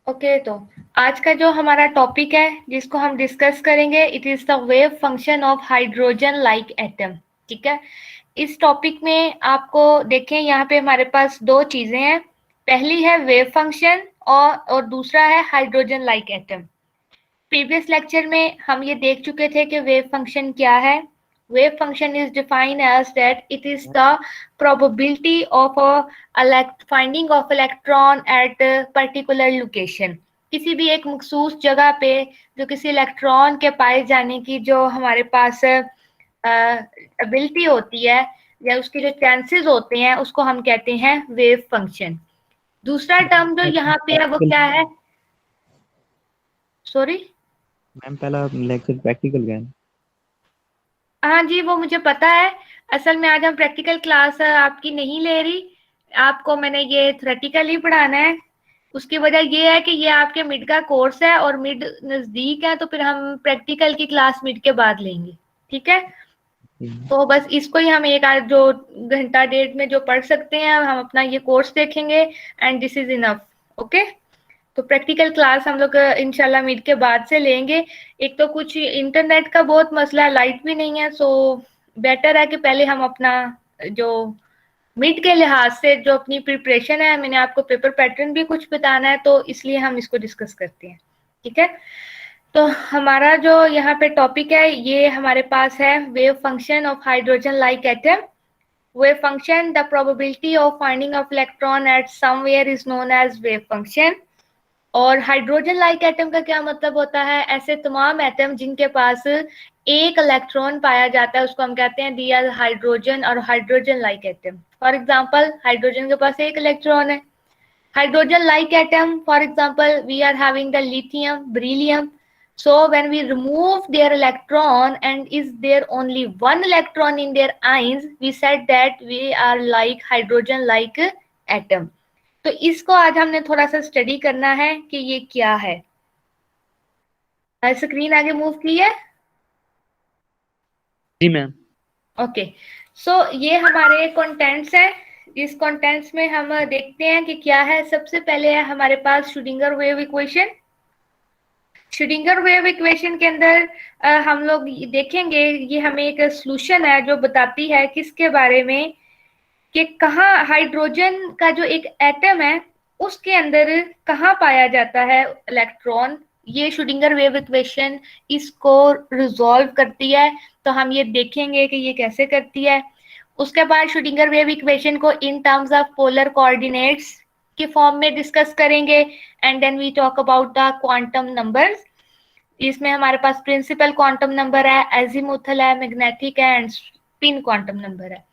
Okay, तो आज का जो हमारा टॉपिक है जिसको हम डिस्कस करेंगे, it is the wave function of hydrogen like atom. ठीक है, इस टॉपिक में आपको देखें, यहाँ पे हमारे पास दो चीजें हैं। पहली है वेव फंक्शन और दूसरा है hydrogen like atom. Previous lecture में हम ये देख चुके थे कि वेव फंक्शन क्या है। Wave function is defined as that it is the probability of finding of electron at a particular location। किसी भी एक मखसूस जगह पे जो किसी इलेक्ट्रॉन के पाए जाने की जो हमारे पास एबिलिटी होती है या उसके जो चांसेस होते हैं, उसको हम कहते हैं वेव फंक्शन। दूसरा टर्म जो यहाँ पे है वो क्या है? सॉरी मैम, पहला लेक्चर प्रैक्टिकल का है। हाँ जी, वो मुझे पता है। असल में आज हम प्रैक्टिकल क्लास आपकी नहीं ले रही, आपको मैंने ये थ्योरेटिकल ही पढ़ाना है। उसकी वजह ये है कि ये आपके मिड का कोर्स है और मिड नजदीक है, तो फिर हम प्रैक्टिकल की क्लास मिड के बाद लेंगे। ठीक है, तो बस इसको ही हम एक आज जो घंटा डेढ़ में जो पढ़ सकते हैं, हम अपना ये कोर्स देखेंगे and this is enough. Okay, तो प्रैक्टिकल क्लास हम लोग इंशाल्लाह मिड के बाद से लेंगे। एक तो कुछ इंटरनेट का बहुत मसला है, लाइट भी नहीं है, सो बेटर है कि पहले हम अपना जो मिड के लिहाज से जो अपनी प्रिपरेशन है, मैंने आपको पेपर पैटर्न भी कुछ बताना है, तो इसलिए हम इसको डिस्कस करते हैं। ठीक है, तो हमारा जो यहाँ पे टॉपिक है, ये हमारे पास है wave function of hydrogen like atom. Wave function, the probability of finding of electron at somewhere is known as wave function. और हाइड्रोजन लाइक एटम का क्या मतलब होता है? ऐसे तमाम एटम जिनके पास एक इलेक्ट्रॉन पाया जाता है, उसको हम कहते हैं दी आर हाइड्रोजन और hydrogen like atom. For example, hydrogen के पास एक इलेक्ट्रॉन है। Hydrogen like atom, for example, we are having the lithium, beryllium. So when we remove their electron and is there only one electron in their ions, we said that we are like hydrogen like atom। तो इसको आज हमने थोड़ा सा study करना है कि ये क्या है। स्क्रीन आगे मूव की है? जी मैम। ओके, सो ये हमारे कंटेंट्स हैं। इस कंटेंट्स में हम देखते हैं कि क्या है। सबसे पहले है हमारे पास Schrodinger wave equation. Schrodinger wave equation के अंदर हम लोग देखेंगे, ये हमें एक सॉल्यूशन है जो बताती है किसके बारे में, कि कहाँ हाइड्रोजन का जो एक एटम है उसके अंदर कहाँ पाया जाता है इलेक्ट्रॉन। ये श्रोडिंगर वेव इक्वेशन इसको रिजॉल्व करती है, तो हम ये देखेंगे कि ये कैसे करती है। उसके बाद श्रोडिंगर वेव इक्वेशन को in terms of polar coordinates के फॉर्म में डिस्कस करेंगे and then we talk about the quantum numbers. इसमें हमारे पास प्रिंसिपल क्वांटम नंबर है, एजीमुथल है, मैग्नेटिक है एंड स्पिन क्वांटम नंबर है।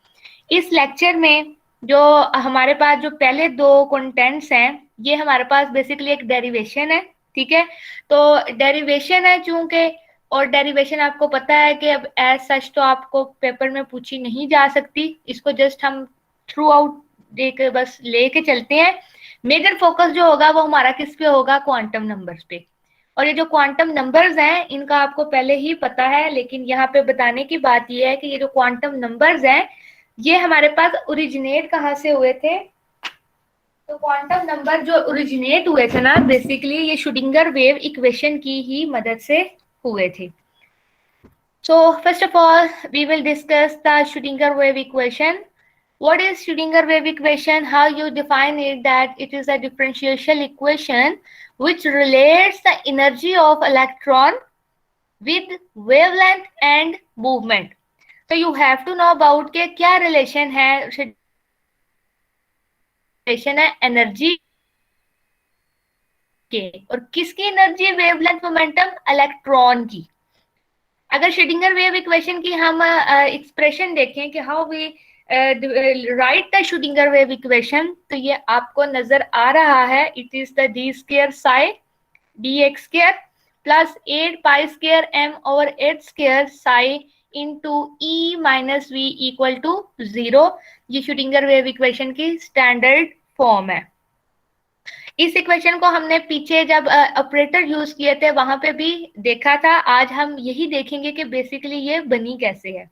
इस लेक्चर में जो हमारे पास जो पहले दो कंटेंट्स हैं, ये हमारे पास बेसिकली एक डेरिवेशन है। ठीक है, तो डेरिवेशन है चूंकि, और डेरिवेशन आपको पता है कि अब एज सच तो आपको पेपर में पूछी नहीं जा सकती, इसको जस्ट हम थ्रू आउट एक बस लेके चलते हैं। मेजर फोकस जो होगा वो हमारा किस पे होगा? क्वांटम नंबर्स पे। और ये जो क्वांटम नंबर्स हैं इनका आपको पहले ही पता है, लेकिन यहाँ पे बताने की बात ये है कि ये जो क्वांटम नंबर्स हैं ये हमारे पास ओरिजिनेट कहाँ से हुए थे? तो क्वांटम नंबर जो ओरिजिनेट हुए थे ना, बेसिकली ये श्रोडिंगर वेव इक्वेशन की ही मदद से हुए थे। So first of all, we will discuss the Schrödinger wave equation. What is Schrödinger wave equation? How you define it? That it is a differential equation which relates the energy of electron with wavelength and movement. So you have to know about के क्या relation है, relation है energy के, और किसकी energy? Wavelength momentum, electron की। अगर Schrodinger wave equation की हम एक्सप्रेशन देखें कि how we write the Schrodinger wave equation, तो ये आपको नजर आ रहा है। It is the d square psi d x square plus 8 pi square m over 8 square psi into e minus v equal to 0। ये श्रोडिंगर वेव इक्वेशन की standard form है। इस इक्वेशन को हमने पीछे जब ऑपरेटर यूज किए थे वहां पे भी देखा था। आज हम यही देखेंगे कि बेसिकली ये बनी कैसे है।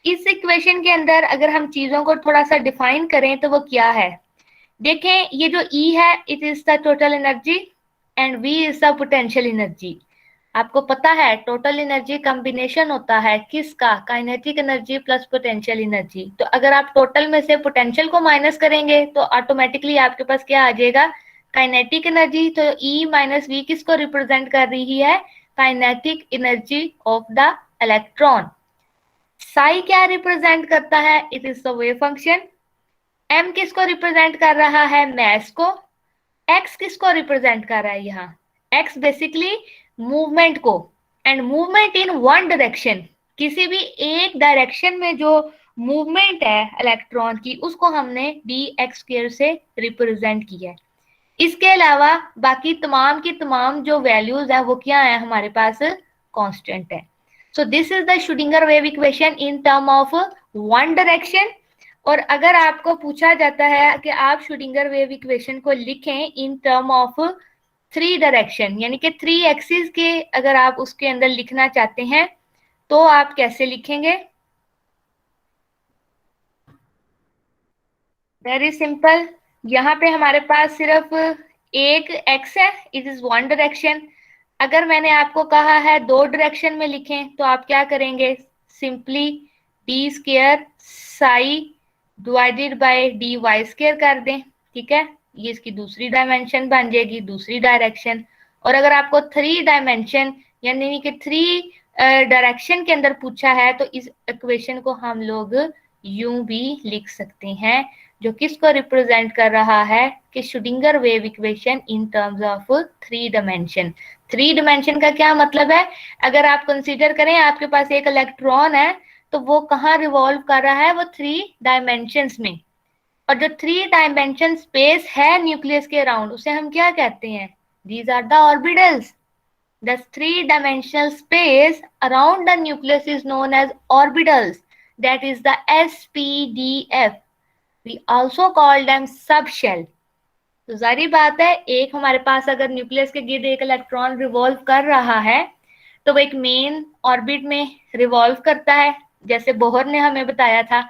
इस इक्वेशन के अंदर अगर हम चीजों को थोड़ा सा डिफाइन करें तो वो क्या है? देखें, ये जो E है, it is the total energy. And V is the potential energy. आपको पता है टोटल एनर्जी कॉम्बिनेशन होता है किसका, kinetic energy plus potential energy. तो अगर आप टोटल में से पोटेंशियल को माइनस करेंगे तो ऑटोमेटिकली आपके पास क्या आ जाएगा, काइनेटिक एनर्जी। तो E माइनस V किसको रिप्रेजेंट कर रही है, kinetic energy of the electron. Sai क्या रिप्रेजेंट करता है, it is the wave function. M किसको रिप्रेजेंट कर रहा है, मैस को। X किसको रिप्रेजेंट कर रहा है यहाँ, X बेसिकली मूवमेंट को। And movement in one direction, किसी भी एक डायरेक्शन में जो मूवमेंट है इलेक्ट्रॉन की उसको हमने dx² से रिप्रेजेंट किया है। इसके अलावा बाकी तमाम की तमाम जो वैल्यूज है वो क्या है, हमारे पास कांस्टेंट है। So this is the Schrodinger wave equation in term of one direction. और अगर आपको पूछा जाता है कि आप श्रोडिंगर वेव इक्वेशन को लिखें इन टर्म ऑफ 3 डायरेक्शन, यानी कि 3 एक्सिस के अगर आप उसके अंदर लिखना चाहते हैं तो आप कैसे लिखेंगे, वेरी सिंपल। यहाँ पे हमारे पास सिर्फ एक एक्स है, इट इज वन डायरेक्शन। अगर मैंने आपको कहा है 2 डायरेक्शन में लिखें तो आप क्या करेंगे, simply d² Sai divided by dy² कर दें, ठीक है। ये इसकी दूसरी डायमेंशन बन जाएगी, दूसरी डायरेक्शन। और अगर आपको 3 डायमेंशन यानी कि 3 डायरेक्शन के अंदर पूछा है तो इस इक्वेशन को हम लोग यूं भी लिख सकते हैं, जो किसको रिप्रेजेंट कर रहा है कि Schrodinger wave equation in terms of 3 dimension. 3 dimension का क्या मतलब है, अगर आप कंसीडर करें आपके पास एक इलेक्ट्रॉन है तो वो कहाँ रिवॉल्व कर रहा है, वो 3 डायमेंशंस में। और जो 3 डायमेंशन स्पेस है न्यूक्लियस के अराउंड उसे हम क्या कहते हैं, these are the orbitals. The 3-dimensional space around the nucleus is known as orbitals, that is the SPDF. We also call them subshell. तो जारी बात है, एक हमारे पास अगर न्यूक्लियस के गिर्द एक इलेक्ट्रॉन रिवॉल्व कर रहा है तो वो एक मेन ऑर्बिट में रिवॉल्व करता है, जैसे बोहर ने हमें बताया था।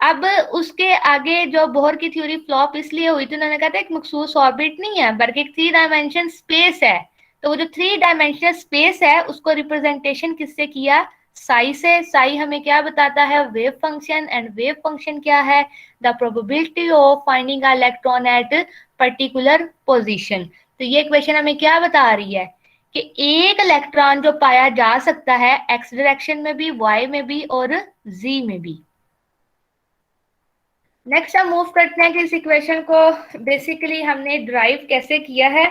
अब उसके आगे जो बोहर की थ्योरी फ्लॉप इसलिए हुई थी, उन्होंने कहा था एक मखसूस ऑर्बिट नहीं है बल्कि एक 3 डायमेंशन स्पेस है। तो वो जो 3 डायमेंशनल स्पेस है उसको रिप्रेजेंटेशन किससे किया, साई से। साई हमें क्या बताता है, wave function. And wave function क्या है, the probability of finding a electron at particular position. तो ये इक्वेशन हमें क्या बता रही है कि एक इलेक्ट्रॉन जो पाया जा सकता है एक्स डायरेक्शन में भी, वाई में भी और जी में भी। नेक्स्ट हम मूव करते हैं कि इस इक्वेशन को बेसिकली हमने ड्राइव कैसे किया है।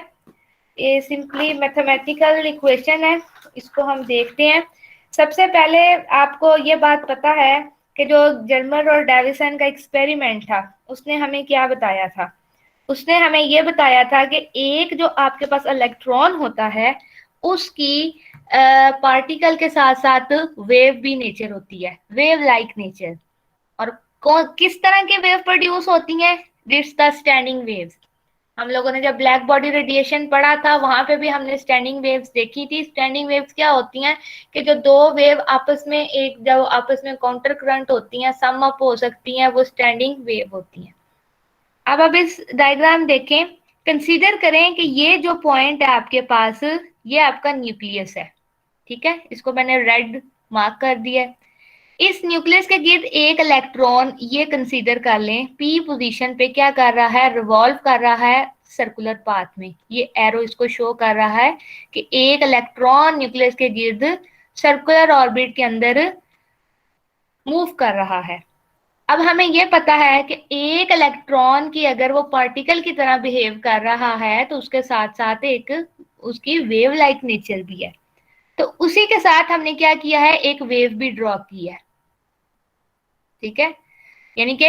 ये सिंपली मैथमेटिकल इक्वेशन है, इसको हम देखते हैं। सबसे पहले आपको ये बात पता है कि जो जर्मर और डेविसन का एक्सपेरिमेंट था उसने हमें क्या बताया था, उसने हमें ये बताया था कि एक जो आपके पास इलेक्ट्रॉन होता है उसकी पार्टिकल के साथ साथ वेव भी नेचर होती है, वेव लाइक नेचर। और किस तरह के वेव प्रोड्यूस होती हैं, दिट्स द स्टैंडिंग वेव्स। हम लोगों ने जब ब्लैक बॉडी रेडिएशन पढ़ा था वहां पे भी हमने स्टैंडिंग वेव्स देखी थी। स्टैंडिंग वेव्स क्या होती हैं कि जो 2 वेव आपस में जब आपस में काउंटर करंट होती हैं, सम अप हो सकती हैं, वो स्टैंडिंग वेव होती हैं। अब इस डायग्राम देखें, कंसीडर करें कि ये जो पॉइंट है आपके पास ये आपका न्यूक्लियस है, ठीक है। इसको मैंने रेड मार्क कर दिया है। इस न्यूक्लियस के गिर्द एक इलेक्ट्रॉन ये कंसीडर कर लें पी पोजीशन पे क्या कर रहा है, रिवॉल्व कर रहा है सर्कुलर पाथ में। ये एरो इसको शो कर रहा है कि एक इलेक्ट्रॉन न्यूक्लियस के गिर्द सर्कुलर ऑर्बिट के अंदर मूव कर रहा है। अब हमें ये पता है कि एक इलेक्ट्रॉन की अगर वो पार्टिकल की तरह बिहेव कर रहा है तो उसके साथ साथ एक उसकी वेव लाइक नेचर भी है। तो उसी के साथ हमने क्या किया है, एक वेव भी ड्रॉ की है, ठीक है। यानी कि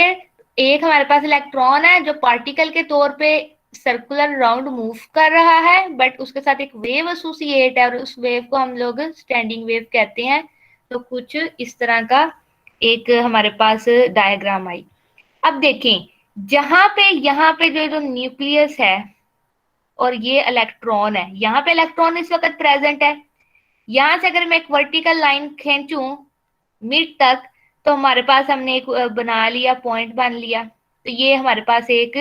एक हमारे पास इलेक्ट्रॉन है जो पार्टिकल के तौर पे सर्कुलर राउंड मूव कर रहा है, बट उसके साथ एक वेव एसोसिएट है और उस वेव को हम लोग स्टैंडिंग वेव कहते हैं। तो कुछ इस तरह का एक हमारे पास डायग्राम आई। अब देखें, जहां पे यहाँ पे जो न्यूक्लियस है और ये इलेक्ट्रॉन है, यहाँ पे इलेक्ट्रॉन इस वक्त प्रेजेंट है। यहां से अगर मैं एक वर्टिकल लाइन खींचूं मिड तक तो हमारे पास हमने एक बना लिया, पॉइंट बन लिया। तो ये हमारे पास एक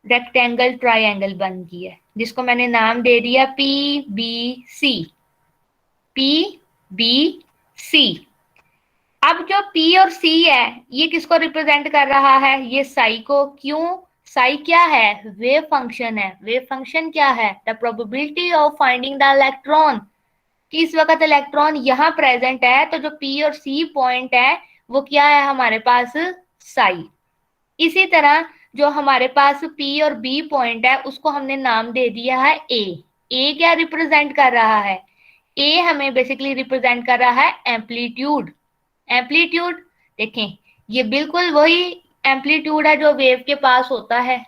रेक्टेंगल ट्राइंगल बन गई है, जिसको मैंने नाम दे दिया PBC। PBC। अब जो P और C है, ये किसको रिप्रेजेंट कर रहा है? ये साई को। क्यों? साई क्या है? वेव फंक्शन है। वेव फंक्शन क्या है? The probability of finding the electron. कि इस वक्त इलेक्ट्रॉन यहाँ प्रेजेंट है, तो जो P और C पॉइंट है वो क्या है हमारे पास? साई। इसी तरह जो हमारे पास P और B पॉइंट है, उसको हमने नाम दे दिया है A। A क्या रिप्रेजेंट कर रहा है? A हमें बेसिकली रिप्रेजेंट कर रहा है एम्पलीट्यूड। एम्पलीट्यूड देखें, ये बिल्कुल वही एम्पलीट्यूड है जो वेव के पास होता है।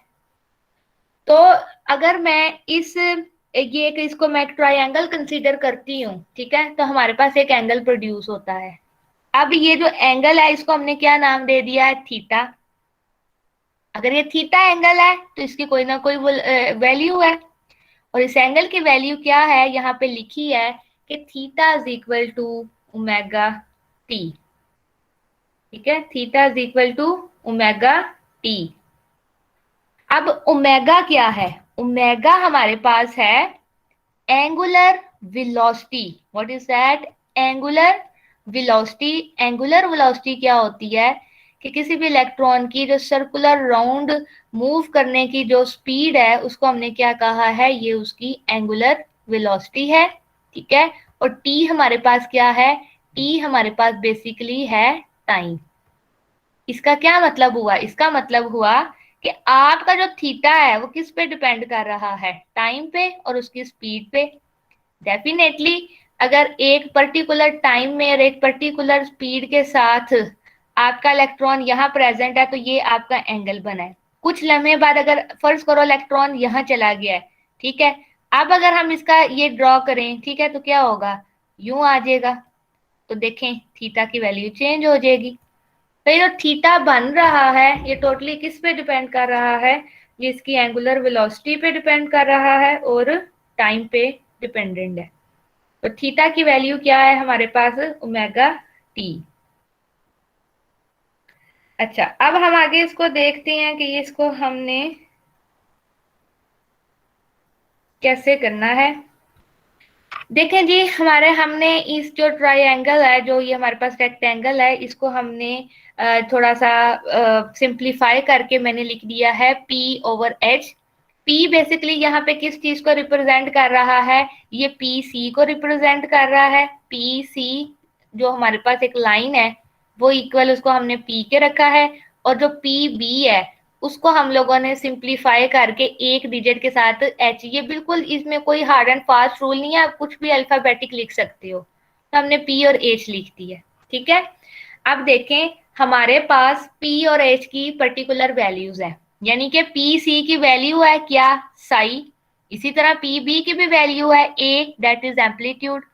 तो अगर मैं इसको मैं ट्रायंगल कंसीडर करती हूँ, ठीक है, तो हमारे पास एक एंगल प्रोड्यूस होता है। अब ये जो एंगल है, इसको हमने क्या नाम दे दिया है? थीटा। अगर ये थीटा एंगल है तो इसकी कोई ना कोई वैल्यू है, और इस एंगल की वैल्यू क्या है? यहाँ पे लिखी है कि theta is equal to omega t. ठीक है, theta is equal to omega t. अब ओमेगा क्या है? ओमेगा हमारे पास है angular velocity. What is that? Angular velocity. Angular velocity क्या होती है? कि किसी भी इलेक्ट्रॉन की जो सर्कुलर राउंड मूव करने की जो स्पीड है, उसको हमने क्या कहा है? ये उसकी एंगुलर वेलोसिटी है। ठीक है, और टी हमारे पास क्या है? टी हमारे पास बेसिकली है टाइम। इसका क्या मतलब हुआ? इसका मतलब हुआ कि आपका जो थीटा है वो किस पे डिपेंड कर रहा है? टाइम पे और उसकी स्पीड पे। डेफिनेटली अगर एक पर्टिकुलर टाइम में और एक पर्टिकुलर स्पीड के साथ आपका इलेक्ट्रॉन यहाँ प्रेजेंट है, तो ये आपका एंगल बना है। कुछ लम्हे बाद अगर फर्ज करो इलेक्ट्रॉन यहाँ चला गया है, ठीक है, अब अगर हम इसका ये ड्रॉ करें, ठीक है, तो क्या होगा? यूं आ जाएगा। तो देखें थीटा की वैल्यू चेंज हो जाएगी। तो ये जो थीटा बन रहा है, ये टोटली किस पे डिपेंड कर रहा है? ये इसकी एंगुलर वेलोसिटी पे डिपेंड कर रहा है और टाइम पे डिपेंडेंट है। तो थीटा की वैल्यू क्या है हमारे पास? Omega T. अच्छा, अब हम आगे इसको देखते हैं कि इसको हमने कैसे करना है। देखें जी, हमने इस जो ट्रायंगल है, जो ये हमारे पास रेक्टेंगल है, इसको हमने थोड़ा सा सिंप्लीफाई करके मैंने लिख दिया है P over H। P basically यहाँ पे किस चीज को रिप्रेजेंट कर रहा है? ये PC को रिप्रेजेंट कर रहा है। PC जो हमारे पास एक लाइन है, वो इक्वल उसको हमने P के रखा है, और जो PB है उसको हम लोगों ने सिंप्लीफाई करके एक डिजिट के साथ H। ये बिल्कुल इसमें कोई हार्ड एंड फास्ट रूल नहीं है, आप कुछ भी अल्फाबेटिक लिख सकते हो। तो हमने P और H लिख दी है। ठीक है, अब देखें हमारे पास P और H की पर्टिकुलर वैल्यूज है, यानी कि PC की वैल्यू है क्या? साई। इसी तरह PB की भी वैल्यू है A, दैट इज एम्पलीट्यूड।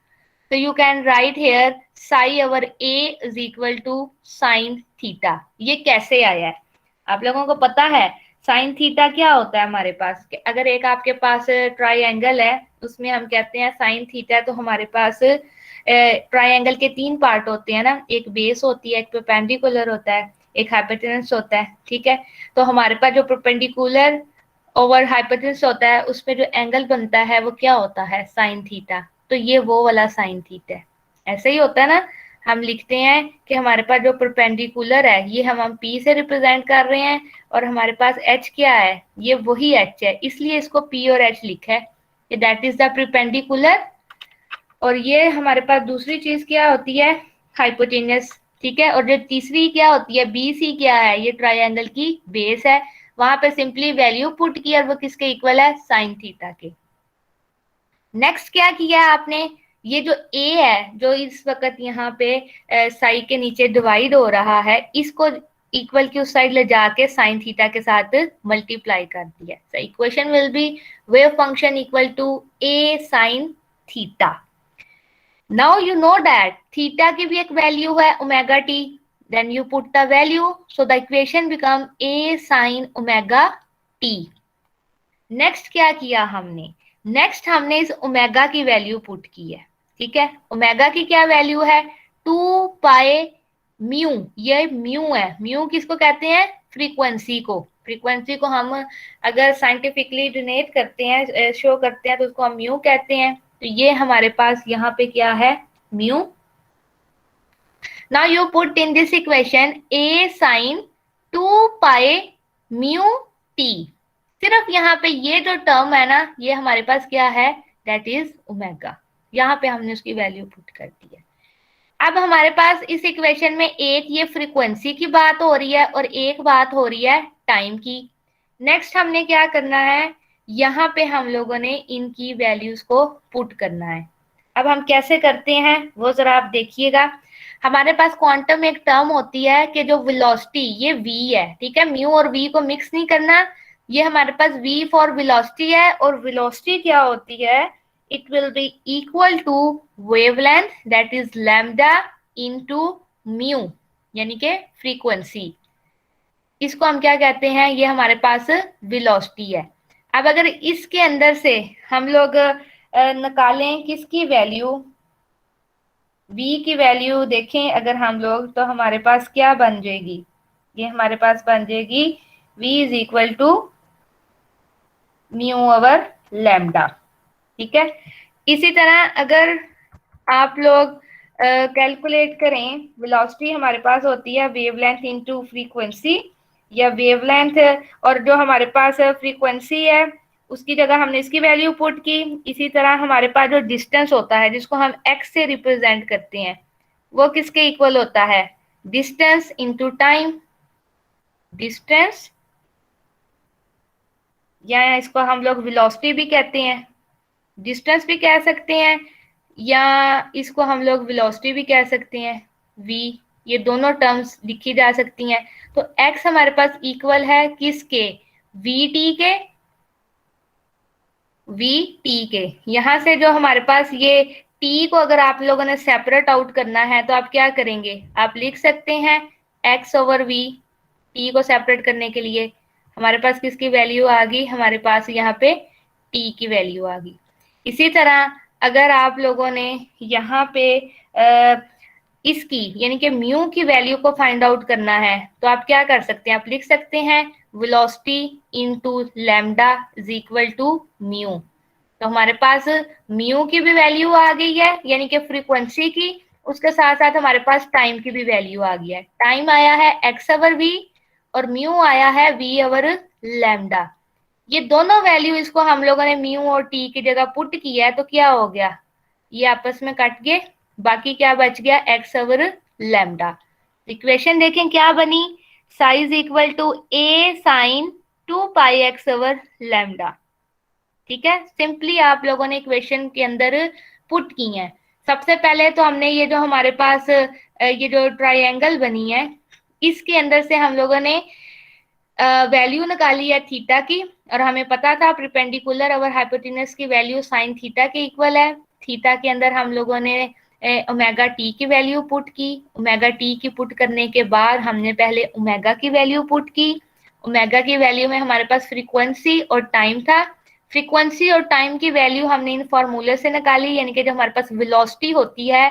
तो you can write here psi over A is equal to sine theta. ये कैसे आया है? आप लोगों को पता है साइन थीटा क्या होता है हमारे पास? अगर एक आपके पास ट्राइंगल है, उसमें हम कहते हैं साइन थीटा, तो हमारे पास ट्राइंगल के तीन पार्ट होते हैं ना, एक बेस होती है, एक परपेंडिकुलर होता है, एक हाइपोटेनस होता है। ठीक है, तो हमारे पास जो परपेंडिकुलर ओवर हाइपोटेनस होता है, उसमें जो एंगल बनता है वो क्या होता है? Sine theta. तो ये वो वाला साइन थीटा है। ऐसे ही होता है ना, हम लिखते हैं कि हमारे पास जो परपेंडिकुलर है, ये हम P से रिप्रेजेंट कर रहे हैं, और हमारे पास H क्या है? ये वही H है, इसलिए इसको P और H लिखा है कि दैट इज द परपेंडिकुलर। और ये हमारे पास दूसरी चीज क्या होती है? हाइपोटेनस। ठीक है, और जो तीसरी क्या होती है? BC क्या है? ये ट्राइंगल की बेस है। वहां पे सिंपली वैल्यू पुट की और वो किसके इक्वल है? साइन थीटा के। नेक्स्ट क्या किया आपने? ये जो A है, जो इस वक्त यहाँ पे साई के नीचे डिवाइड हो रहा है, इसको इक्वल की उस साइड ले जाके साइन थीटा के साथ मल्टीप्लाई कर दिया। So equation will be wave function equal to A sine theta. Now you know that theta की भी एक वैल्यू है omega t, then you put the value, so the equation become A sine omega t. Next क्या किया हमने? Next हमने इस omega की वैल्यू पुट की है। ठीक है, ओमेगा की क्या वैल्यू है? 2 पाई म्यू। ये म्यू है। म्यू किसको कहते हैं? फ्रीक्वेंसी को हम अगर साइंटिफिकली डिनोट करते हैं, शो करते हैं, तो उसको हम म्यू कहते हैं। तो ये हमारे पास यहाँ पे क्या है, mu. Now you put in this equation a sin 2 pi mu T. सिर्फ यहाँ पे ये जो टर्म है ना, ये हमारे पास क्या है, दैट इज ओमेगा। यहाँ पे हमने उसकी वैल्यू पुट कर दी है। अब हमारे पास इस इक्वेशन में एक ये फ्रीक्वेंसी की बात हो रही है और एक बात हो रही है टाइम की। नेक्स्ट हमने क्या करना है, यहाँ पे हम लोगों ने इनकी वैल्यूज को पुट करना है। अब हम कैसे करते हैं वो जरा आप देखिएगा। हमारे पास क्वांटम एक टर्म होती है कि जो वेलोसिटी, ये v है, ठीक है, म्यू और v को मिक्स नहीं करना। ये हमारे पास v फॉर वेलोसिटी है, और वेलोसिटी क्या होती है, it will be equal to wavelength that is lambda into mu, यानी कि फ्रीक्वेंसी। इसको हम क्या कहते हैं, ये हमारे पास वेलोसिटी है। अब अगर इसके अंदर से हम लोग निकालें किसकी वैल्यू, v की वैल्यू देखें अगर हम लोग, तो हमारे पास क्या बन जाएगी, ये हमारे पास बन जाएगी v is equal to mu over lambda, ठीक है। इसी तरह अगर आप लोग कैलकुलेट करें, वेलोसिटी हमारे पास होती है वेवलेंथ इनटू फ्रीक्वेंसी, या वेवलेंथ, और जो हमारे पास फ्रीक्वेंसी है उसकी जगह हमने इसकी वैल्यू पुट की। इसी तरह हमारे पास जो डिस्टेंस होता है जिसको हम x से रिप्रेजेंट करते हैं, वो किसके इक्वल होता है, डिस्टेंस इनटू टाइम। डिस्टेंस, या इसको हम लोग वेलोसिटी भी कहते हैं, डिस्टेंस भी कह सकते हैं, या इसको हम लोग वेलोसिटी भी कह सकते हैं, v। ये दोनों टर्म्स लिखी जा सकती हैं। तो x हमारे पास इक्वल है किसके, vt के, vt के। यहां से जो हमारे पास ये t को अगर आप लोगों ने सेपरेट आउट करना है तो आप क्या करेंगे, आप लिख सकते हैं x ओवर v। t को सेपरेट करने के लिए हमारे पास किसकी वैल्यू आ गई, हमारे पास यहाँ पे t की वैल्यू आ गई। इसी तरह अगर आप लोगों ने यहाँ पे इसकी यानी कि म्यू की वैल्यू को फाइंड आउट करना है तो आप क्या कर सकते हैं, आप लिख सकते हैं velocity into lambda is equal to mu. तो हमारे पास म्यू की भी वैल्यू आ गई है यानी कि फ्रीक्वेंसी की, उसके साथ साथ हमारे पास टाइम की भी वैल्यू आ गई है। टाइम आया है x ओवर v और म्यू आया है v ओवर लैम्डा। ये दोनों वैल्यू इसको हम लोगों ने म्यू और टी की जगह पुट किया है, तो क्या हो गया, ये आपस में कट गए, बाकी क्या बच गया, x ओवर लैम्डा। इक्वेशन देखें क्या बनी, psi equal to a sine 2 pi x over lambda, ठीक है। सिंपली आप लोगों ने इक्वेशन के अंदर पुट की है। सबसे पहले तो हमने ये जो हमारे पास ये जो ट्रायंगल बनी है, इसके अंदर से हम लोगों ने वैल्यू निकाली है थीटा की, और हमें पता था परपेंडिकुलर ओवर हाइपोटेनस की वैल्यू साइन थीटा के इक्वल है। थीटा के अंदर हम लोगों ने ओमेगा टी की वैल्यू पुट की। ओमेगा टी की पुट करने के बाद हमने पहले ओमेगा की वैल्यू पुट की। ओमेगा की वैल्यू में हमारे पास फ्रीक्वेंसी और टाइम था। फ्रीक्वेंसी और टाइम की वैल्यू हमने इन फॉर्मूले से निकाली, यानी कि जो हमारे पास वेलोसिटी होती है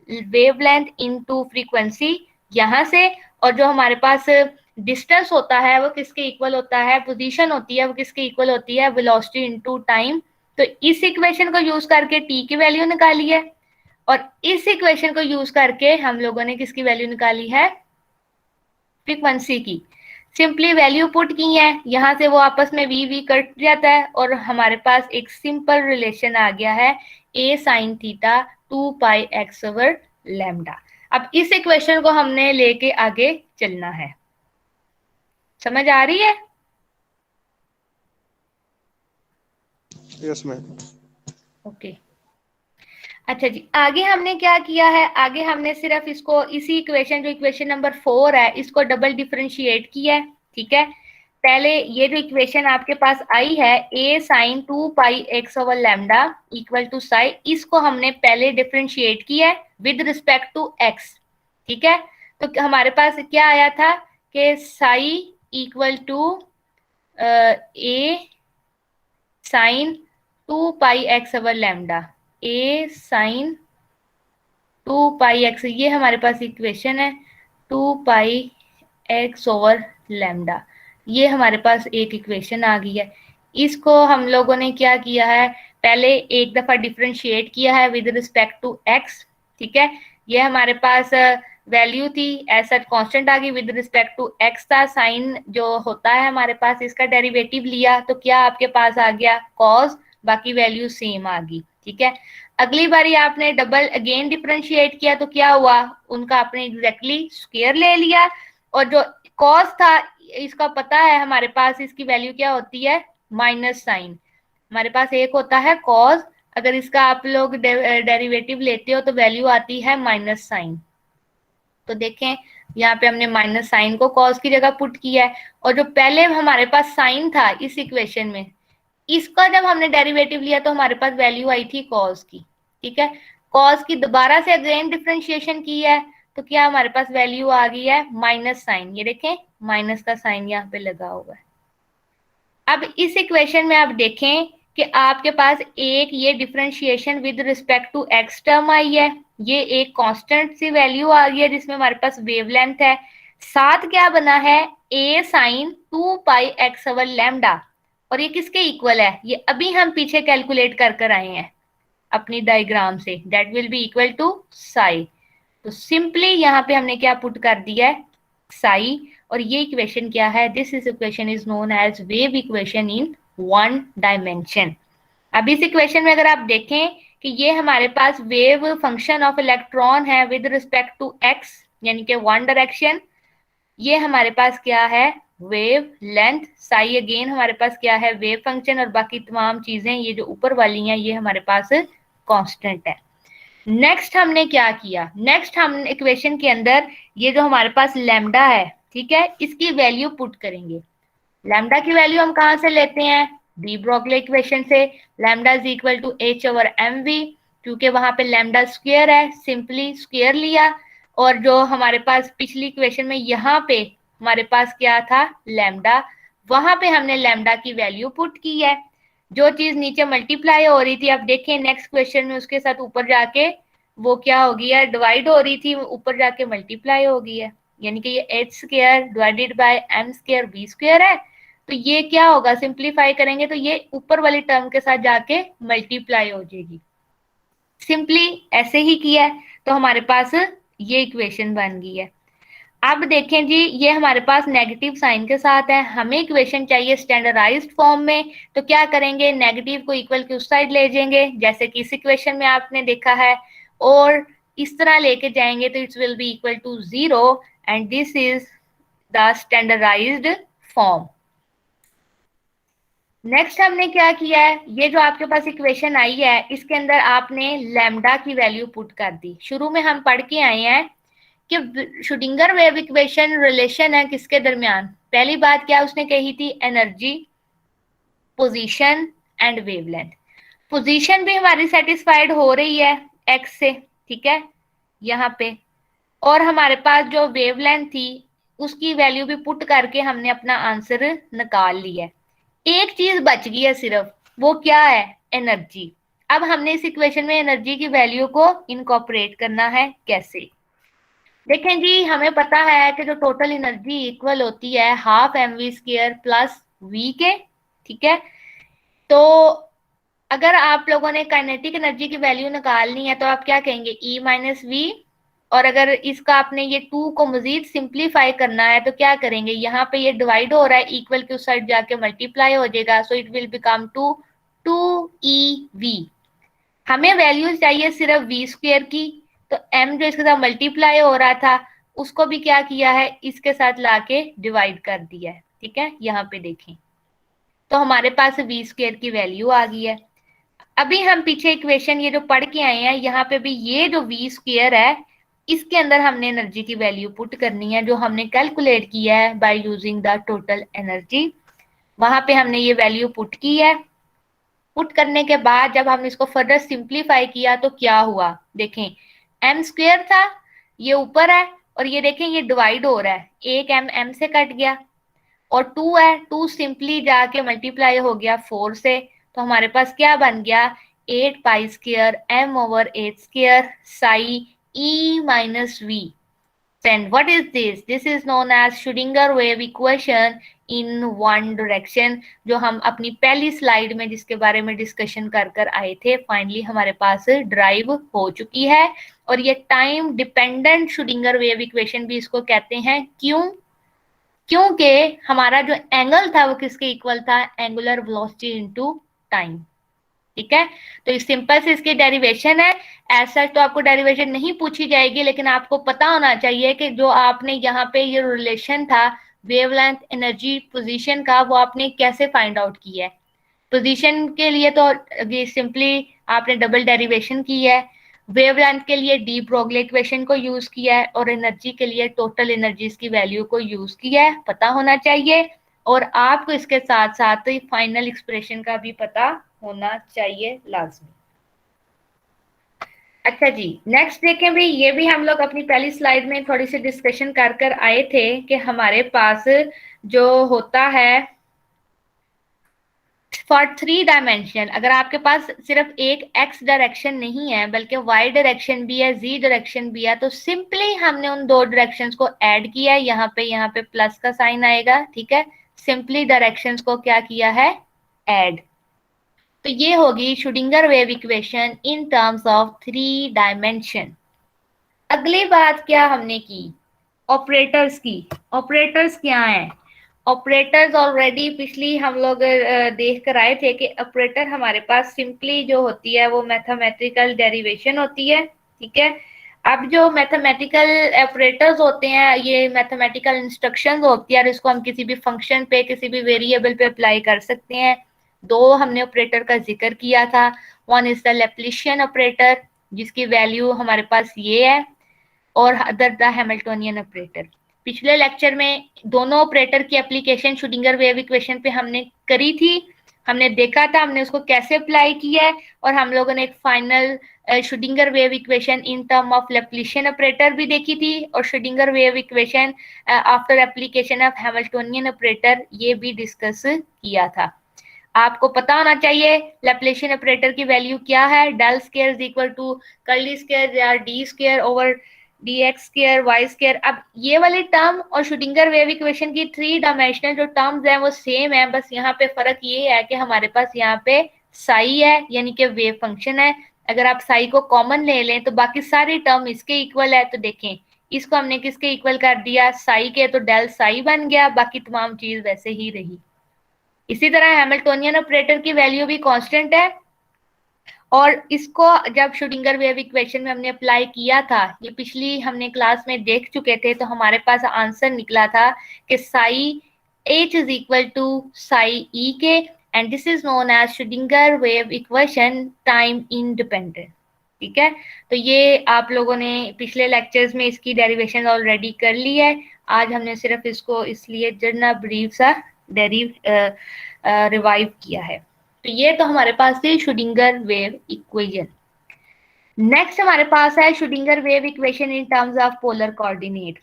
वेवलेंथ इनटू फ्रीक्वेंसी यहाँ से, और जो हमारे पास डिस्टेंस होता है वो किसके इक्वल होता है, पोजीशन होती है वो किसके इक्वल होती है, वेलोसिटी इनटू टाइम। तो इस इक्वेशन को यूज करके टी की वैल्यू निकाली है, और इस इक्वेशन को यूज करके हम लोगों ने किसकी वैल्यू निकाली है, फ्रीक्वेंसी की। सिंपली वैल्यू पुट की है, यहां से वो आपस में वी कट जाता है और हमारे पास एक सिंपल रिलेशन आ गया है a sine theta 2 pi x over lambda. अब इस इक्वेशन को हमने लेके आगे चलना है। समझ आ रही है? Yes ma'am. ओके, अच्छा जी, आगे हमने क्या किया है, आगे हमने सिर्फ इसको इसी इक्वेशन जो इक्वेशन नंबर 4 है इसको डबल डिफरेंशिएट किया है, ठीक है। पहले ये जो इक्वेशन आपके पास आई है a sine 2 pi x over lambda equal to psi, इसको हमने पहले डिफरेंशिएट किया है विद रिस्पेक्ट टू x, ठीक है। तो हमारे पास क्या आया था कि psi equal to a sine 2 pi x over lambda, a sine 2 pi x, ये हमारे पास इक्वेशन है 2 पाई एक्स ओवर लैम्डा। ये हमारे पास एक इक्वेशन आ गई है। इसको हम लोगों ने क्या किया है, पहले एक दफा डिफरेंशिएट किया है विद रिस्पेक्ट टू एक्स, ठीक है। ये हमारे पास वैल्यू थी, ऐसा कांस्टेंट आ गई, विद रिस्पेक्ट टू एक्स था, साइन जो होता है हमारे पास इसका डेरिवेटिव लिया तो क्या आपके पास आ गया कॉस, बाकी वैल्यू सेम आ गई, ठीक है। अगली बारी आपने डबल अगेन डिफरेंशिएट किया तो क्या हुआ, उनका आपने एग्जैक्टली स्क्वायर ले लिया, और जो कॉस था इसका पता है हमारे पास इसकी वैल्यू क्या होती है, माइनस साइन। हमारे पास एक होता है कॉस, अगर इसका आप लोग डेरिवेटिव लेते हो तो वैल्यू आती है माइनस साइन। तो देखें यहाँ पे हमने माइनस साइन को कॉस की जगह पुट किया है, और जो पहले हमारे पास साइन था इस इक्वेशन में, इसका जब हमने डेरिवेटिव लिया तो हमारे पास वैल्यू आई थी कॉस की, ठीक है। कॉस की दोबारा से अगेन डिफरेंशिएशन की है तो क्या हमारे पास वैल्यू आ गई है माइनस साइन, ये देखें माइनस का साइन यहाँ पे लगा हुआ है। अब इस इक्वेशन में आप देखें कि आपके पास एक ये differentiation with respect to x term आई है, ये एक कांस्टेंट सी वैल्यू आ गई है जिसमें हमारे पास वेवलेंथ है, साथ क्या बना है ए साइन 2 पाई एक्स ओवर लैम्डा, और ये किसके इक्वल है, ये अभी हम पीछे कैलकुलेट कर कर आए हैं अपनी डायग्राम से, that will be equal to psi. तो सिंपली यहाँ पे हमने क्या पुट कर दिया है साई, और ये इक्वेशन क्या है, this is equation is known as wave equation in one dimension. अब इस इक्वेशन में अगर आप देखें कि ये हमारे पास वेव फंक्शन ऑफ इलेक्ट्रॉन है विद रिस्पेक्ट टू एक्स, यानी कि वन डायरेक्शन, ये हमारे पास क्या है वेव लेंथ, साई अगेन हमारे पास क्या है वेव फंक्शन, और बाकी तमाम चीजें ये जो ऊपर वाली हैं ये हमारे पास कांस्टेंट है। नेक्स्ट हमने क्या किया, नेक्स्ट हम इक्वेशन के अंदर ये जो हमारे पास लैम्डा है, ठीक है, इसकी वैल्यू पुट करेंगे। लैम्डा की वैल्यू हम कहां से लेते हैं, डी ब्रोगली इक्वेशन से, lambda is equal to h over m v, क्योंकि वहां पे लैम्डा स्क्वायर है, सिंपली स्क्वायर लिया, और जो हमारे पास पिछली इक्वेशन में यहाँ पे हमारे पास क्या था लैम्डा, वहां पे हमने लैम्डा की वैल्यू पुट की है। जो चीज नीचे मल्टीप्लाई हो रही थी, अब देखें नेक्स्ट क्वेश्चन में उसके साथ ऊपर जाके वो क्या हो गई है, डिवाइड हो रही थी, ऊपर जाके मल्टीप्लाई हो गई है, यानी कि ये h square divided by m square b square है। तो ये क्या होगा, सिंप्लीफाई करेंगे तो ये ऊपर वाली टर्म के साथ जाके मल्टीप्लाई हो जाएगी। सिंपली ऐसे ही किया है तो हमारे पास ये इक्वेशन बन गई है। अब देखें जी, ये हमारे पास नेगेटिव साइन के साथ है, हमें इक्वेशन चाहिए स्टैंडर्डाइज्ड फॉर्म में, तो क्या करेंगे नेगेटिव को इक्वल की उस साइड ले जाएंगे जैसे कि इस इक्वेशन में आपने देखा है, और इस तरह लेके जाएंगे तो it's will be equal to 0, and this is the standardised form. Next हमने क्या किया है, ये जो आपके पास इक्वेशन आई है इसके अंदर आपने लैम्डा की वैल्यू पुट कर दी। शुरू में हम पढ़ के आए हैं कि श्रोडिंगर वेव इक्वेशन रिलेशन है किसके दरमियान, पहली बात क्या उसने कही थी, energy, position and wavelength. Position भी हमारी सेटिस्फाइड हो रही है एक्स से, ठीक है यहाँ पे, और हमारे पास जो वेवलेंथ थी उसकी वैल्यू भी पुट करके हमने अपना आंसर निकाल लिया है। एक चीज बच गई है सिर्फ, वो क्या है, एनर्जी। अब हमने इस इक्वेशन में एनर्जी की वैल्यू को इनकॉर्पोरेट करना है, कैसे, देखें जी हमें पता है कि जो टोटल एनर्जी इक्वल होती है half m v square plus v k, ठीक है। तो अगर आप लोगों ने काइनेटिक एनर्जी की वैल्यू निकालनी है तो आप क्या कहेंगे ई माइनस वी, और अगर इसका आपने ये 2 को मजीद सिंप्लीफाई करना है तो क्या करेंगे, यहाँ पे ये डिवाइड हो रहा है, इक्वल की उस साइड जाके मल्टीप्लाई हो जाएगा, so it will become to 2 e. हमें वैल्यू चाहिए सिर्फ वी स्क्वायर की, तो एम जो इसके साथ मल्टीप्लाई हो रहा था उसको भी क्या किया है इसके साथ लाके डिवाइड कर दिया है, ठीक है। यहाँ पे देखें तो हमारे पास वी स्क्वायर की वैल्यू आ गई है। अभी हम पीछे इक्वेशन ये जो पढ़ के आए हैं यहाँ पे भी ये जो वी स्क्वायर है इसके अंदर हमने एनर्जी की वैल्यू पुट करनी है जो हमने कैलकुलेट किया है by using the total energy. वहां पे हमने ये वैल्यू पुट की है। पुट करने के बाद जब हमने इसको फर्दर सिंप्लीफाई किया तो क्या हुआ, देखें एम स्क्वायर था ये ऊपर है, और ये देखें ये डिवाइड हो रहा है, एक एम एम से कट गया, और 2 है 2 सिंपली जाके मल्टीप्लाई हो गया 4 से, तो हमारे पास क्या बन गया 8 pi square m over 8 square psi e minus v. Then what is this? This is known as Schrödinger wave equation in one direction, जो हम अपनी पहली स्लाइड में जिसके बारे में डिस्कशन कर कर आए थे, फाइनली हमारे पास ड्राइव हो चुकी है। और ये टाइम डिपेंडेंट शुडिंगर वेव इक्वेशन भी इसको कहते हैं। क्यों? क्योंकि हमारा जो एंगल था वो किसके इक्वल था? Angular velocity into time. ठीक है, तो इस सिंपल से इसकी डेरिवेशन है। ऐसा तो आपको डेरिवेशन नहीं पूछी जाएगी, लेकिन आपको पता होना चाहिए कि जो आपने यहाँ पे ये रिलेशन था वेवलेंथ एनर्जी पोजीशन का, वो आपने कैसे फाइंड आउट किया है। पोजीशन के लिए तो ये सिंपली आपने डबल डेरिवेशन की है, वेवलेंथ के लिए डी ब्रोगली इक्वेशन को यूज किया है, और एनर्जी के लिए टोटल एनर्जीज की वैल्यू को यूज किया है, पता होना चाहिए। और आपको इसके साथ साथ फाइनल एक्सप्रेशन का भी पता होना चाहिए लाजमी। अच्छा जी, नेक्स्ट देखें भी, ये भी हम लोग अपनी पहली स्लाइड में थोड़ी सी डिस्कशन कर कर आए थे कि हमारे पास जो होता है फॉर 3 डायमेंशन, अगर आपके पास सिर्फ एक एक्स डायरेक्शन नहीं है बल्कि वाई डायरेक्शन भी है, जी डायरेक्शन भी है, तो सिंपली हमने उन दो डायरेक्शंस को ऐड किया है। यहाँ पे प्लस का साइन आएगा। ठीक है, सिंपली डायरेक्शंस को क्या किया है? ऐड। तो ये होगी Schrodinger wave equation in terms of 3 dimension. अगली बात क्या हमने की? ऑपरेटर्स की। ऑपरेटर्स क्या हैं? ऑपरेटर्स ऑलरेडी पिछली हम लोग देख कर आए थे कि ऑपरेटर हमारे पास सिंपली जो होती है वो मैथमेटिकल डेरिवेशन होती है। ठीक है, अब जो मैथमेटिकल ऑपरेटर्स होते हैं ये मैथमेटिकल इंस्ट्रक्शंस होती है, और इसको हम किसी भी फंक्शन पे, किसी भी वेरिएबल पे अप्लाई कर सकते हैं। दो हमने ऑपरेटर का जिक्र किया था। One is the Laplacian operator जिसकी वैल्यू हमारे पास ये है, और अदर द हैमिल्टोनियन ऑपरेटर। पिछले लेक्चर में दोनों ऑपरेटर की एप्लीकेशन श्रोडिंगर वेव इक्वेशन पे हमने करी थी, हमने देखा था हमने उसको कैसे अप्लाई किया है, और हम लोगों ने एक final Schrodinger wave equation in term of Laplacian operator भी देखी थी, और Schrodinger wave equation after application of Hamiltonian operator ये भी डिस्कस किया था। आपको पता होना चाहिए लैप्लाशियन ऑपरेटर की वैल्यू क्या है? Del square is equal to curly square या d square over d x square y square. अब ये वाली टर्म और श्रोडिंगर वेव इक्वेशन की 3 डायमेंशनल जो टर्म्स हैं वो सेम है, बस यहाँ पे फर्क ये है कि हमारे पास यहाँ पे साई है, यानी कि वेव फंक्शन है। अगर आप साई को कॉमन ले लें तो बाकी सारी टर्म इसके इक्वल है। तो देखें, इसको हमने किसके इक्वल कर दिया? साई के, तो डेल साई बन गया, बाकी तमाम चीज वैसे ही रही। इसी तरह हैमिल्टोनियन ऑपरेटर की वैल्यू भी कांस्टेंट है, और इसको जब श्रोडिंगर वेव इक्वेशन में हमने अप्लाई किया था, ये पिछली हमने क्लास में देख चुके थे, तो हमारे पास आंसर निकला था कि psi h is equal to psi e k, and this is known as Schrodinger wave equation time independent. ठीक है, तो ये आप लोगों ने पिछले लेक्चर्स में इसकी डेरिवेशन ऑलरेडी कर ली है। आज हमने सिर्फ इसको इसलिए जरा ब्रीफ सा रिवाइव किया है। तो ये तो हमारे पास थी श्रोडिंगर वेव इक्वेशन। नेक्स्ट हमारे पास है Schrodinger wave equation in terms of polar coordinate.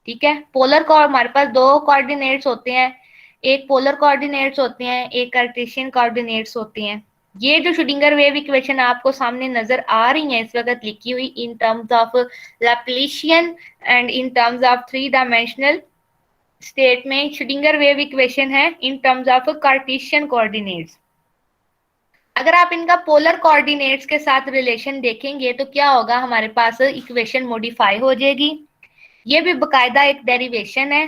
ठीक है, पोलर को हमारे पास दो कोऑर्डिनेट्स होते हैं, एक पोलर कोऑर्डिनेट्स होते हैं, एक कार्टेशियन कोऑर्डिनेट्स होते हैं। ये जो श्रोडिंगर वेव इक्वेशन आपको सामने नजर आ रही है इस वक्त लिखी हुई इन terms of Laplacian and in terms of 3 dimensional state में श्रोडिंगर वेव इक्वेशन है इन टर्म्स ऑफ कार्टेशियन कोऑर्डिनेट्स। अगर आप इनका पोलर कोऑर्डिनेट्स के साथ रिलेशन देखेंगे तो क्या होगा? हमारे पास इक्वेशन मॉडिफाई हो जाएगी। ये भी बकायदा एक डेरिवेशन है,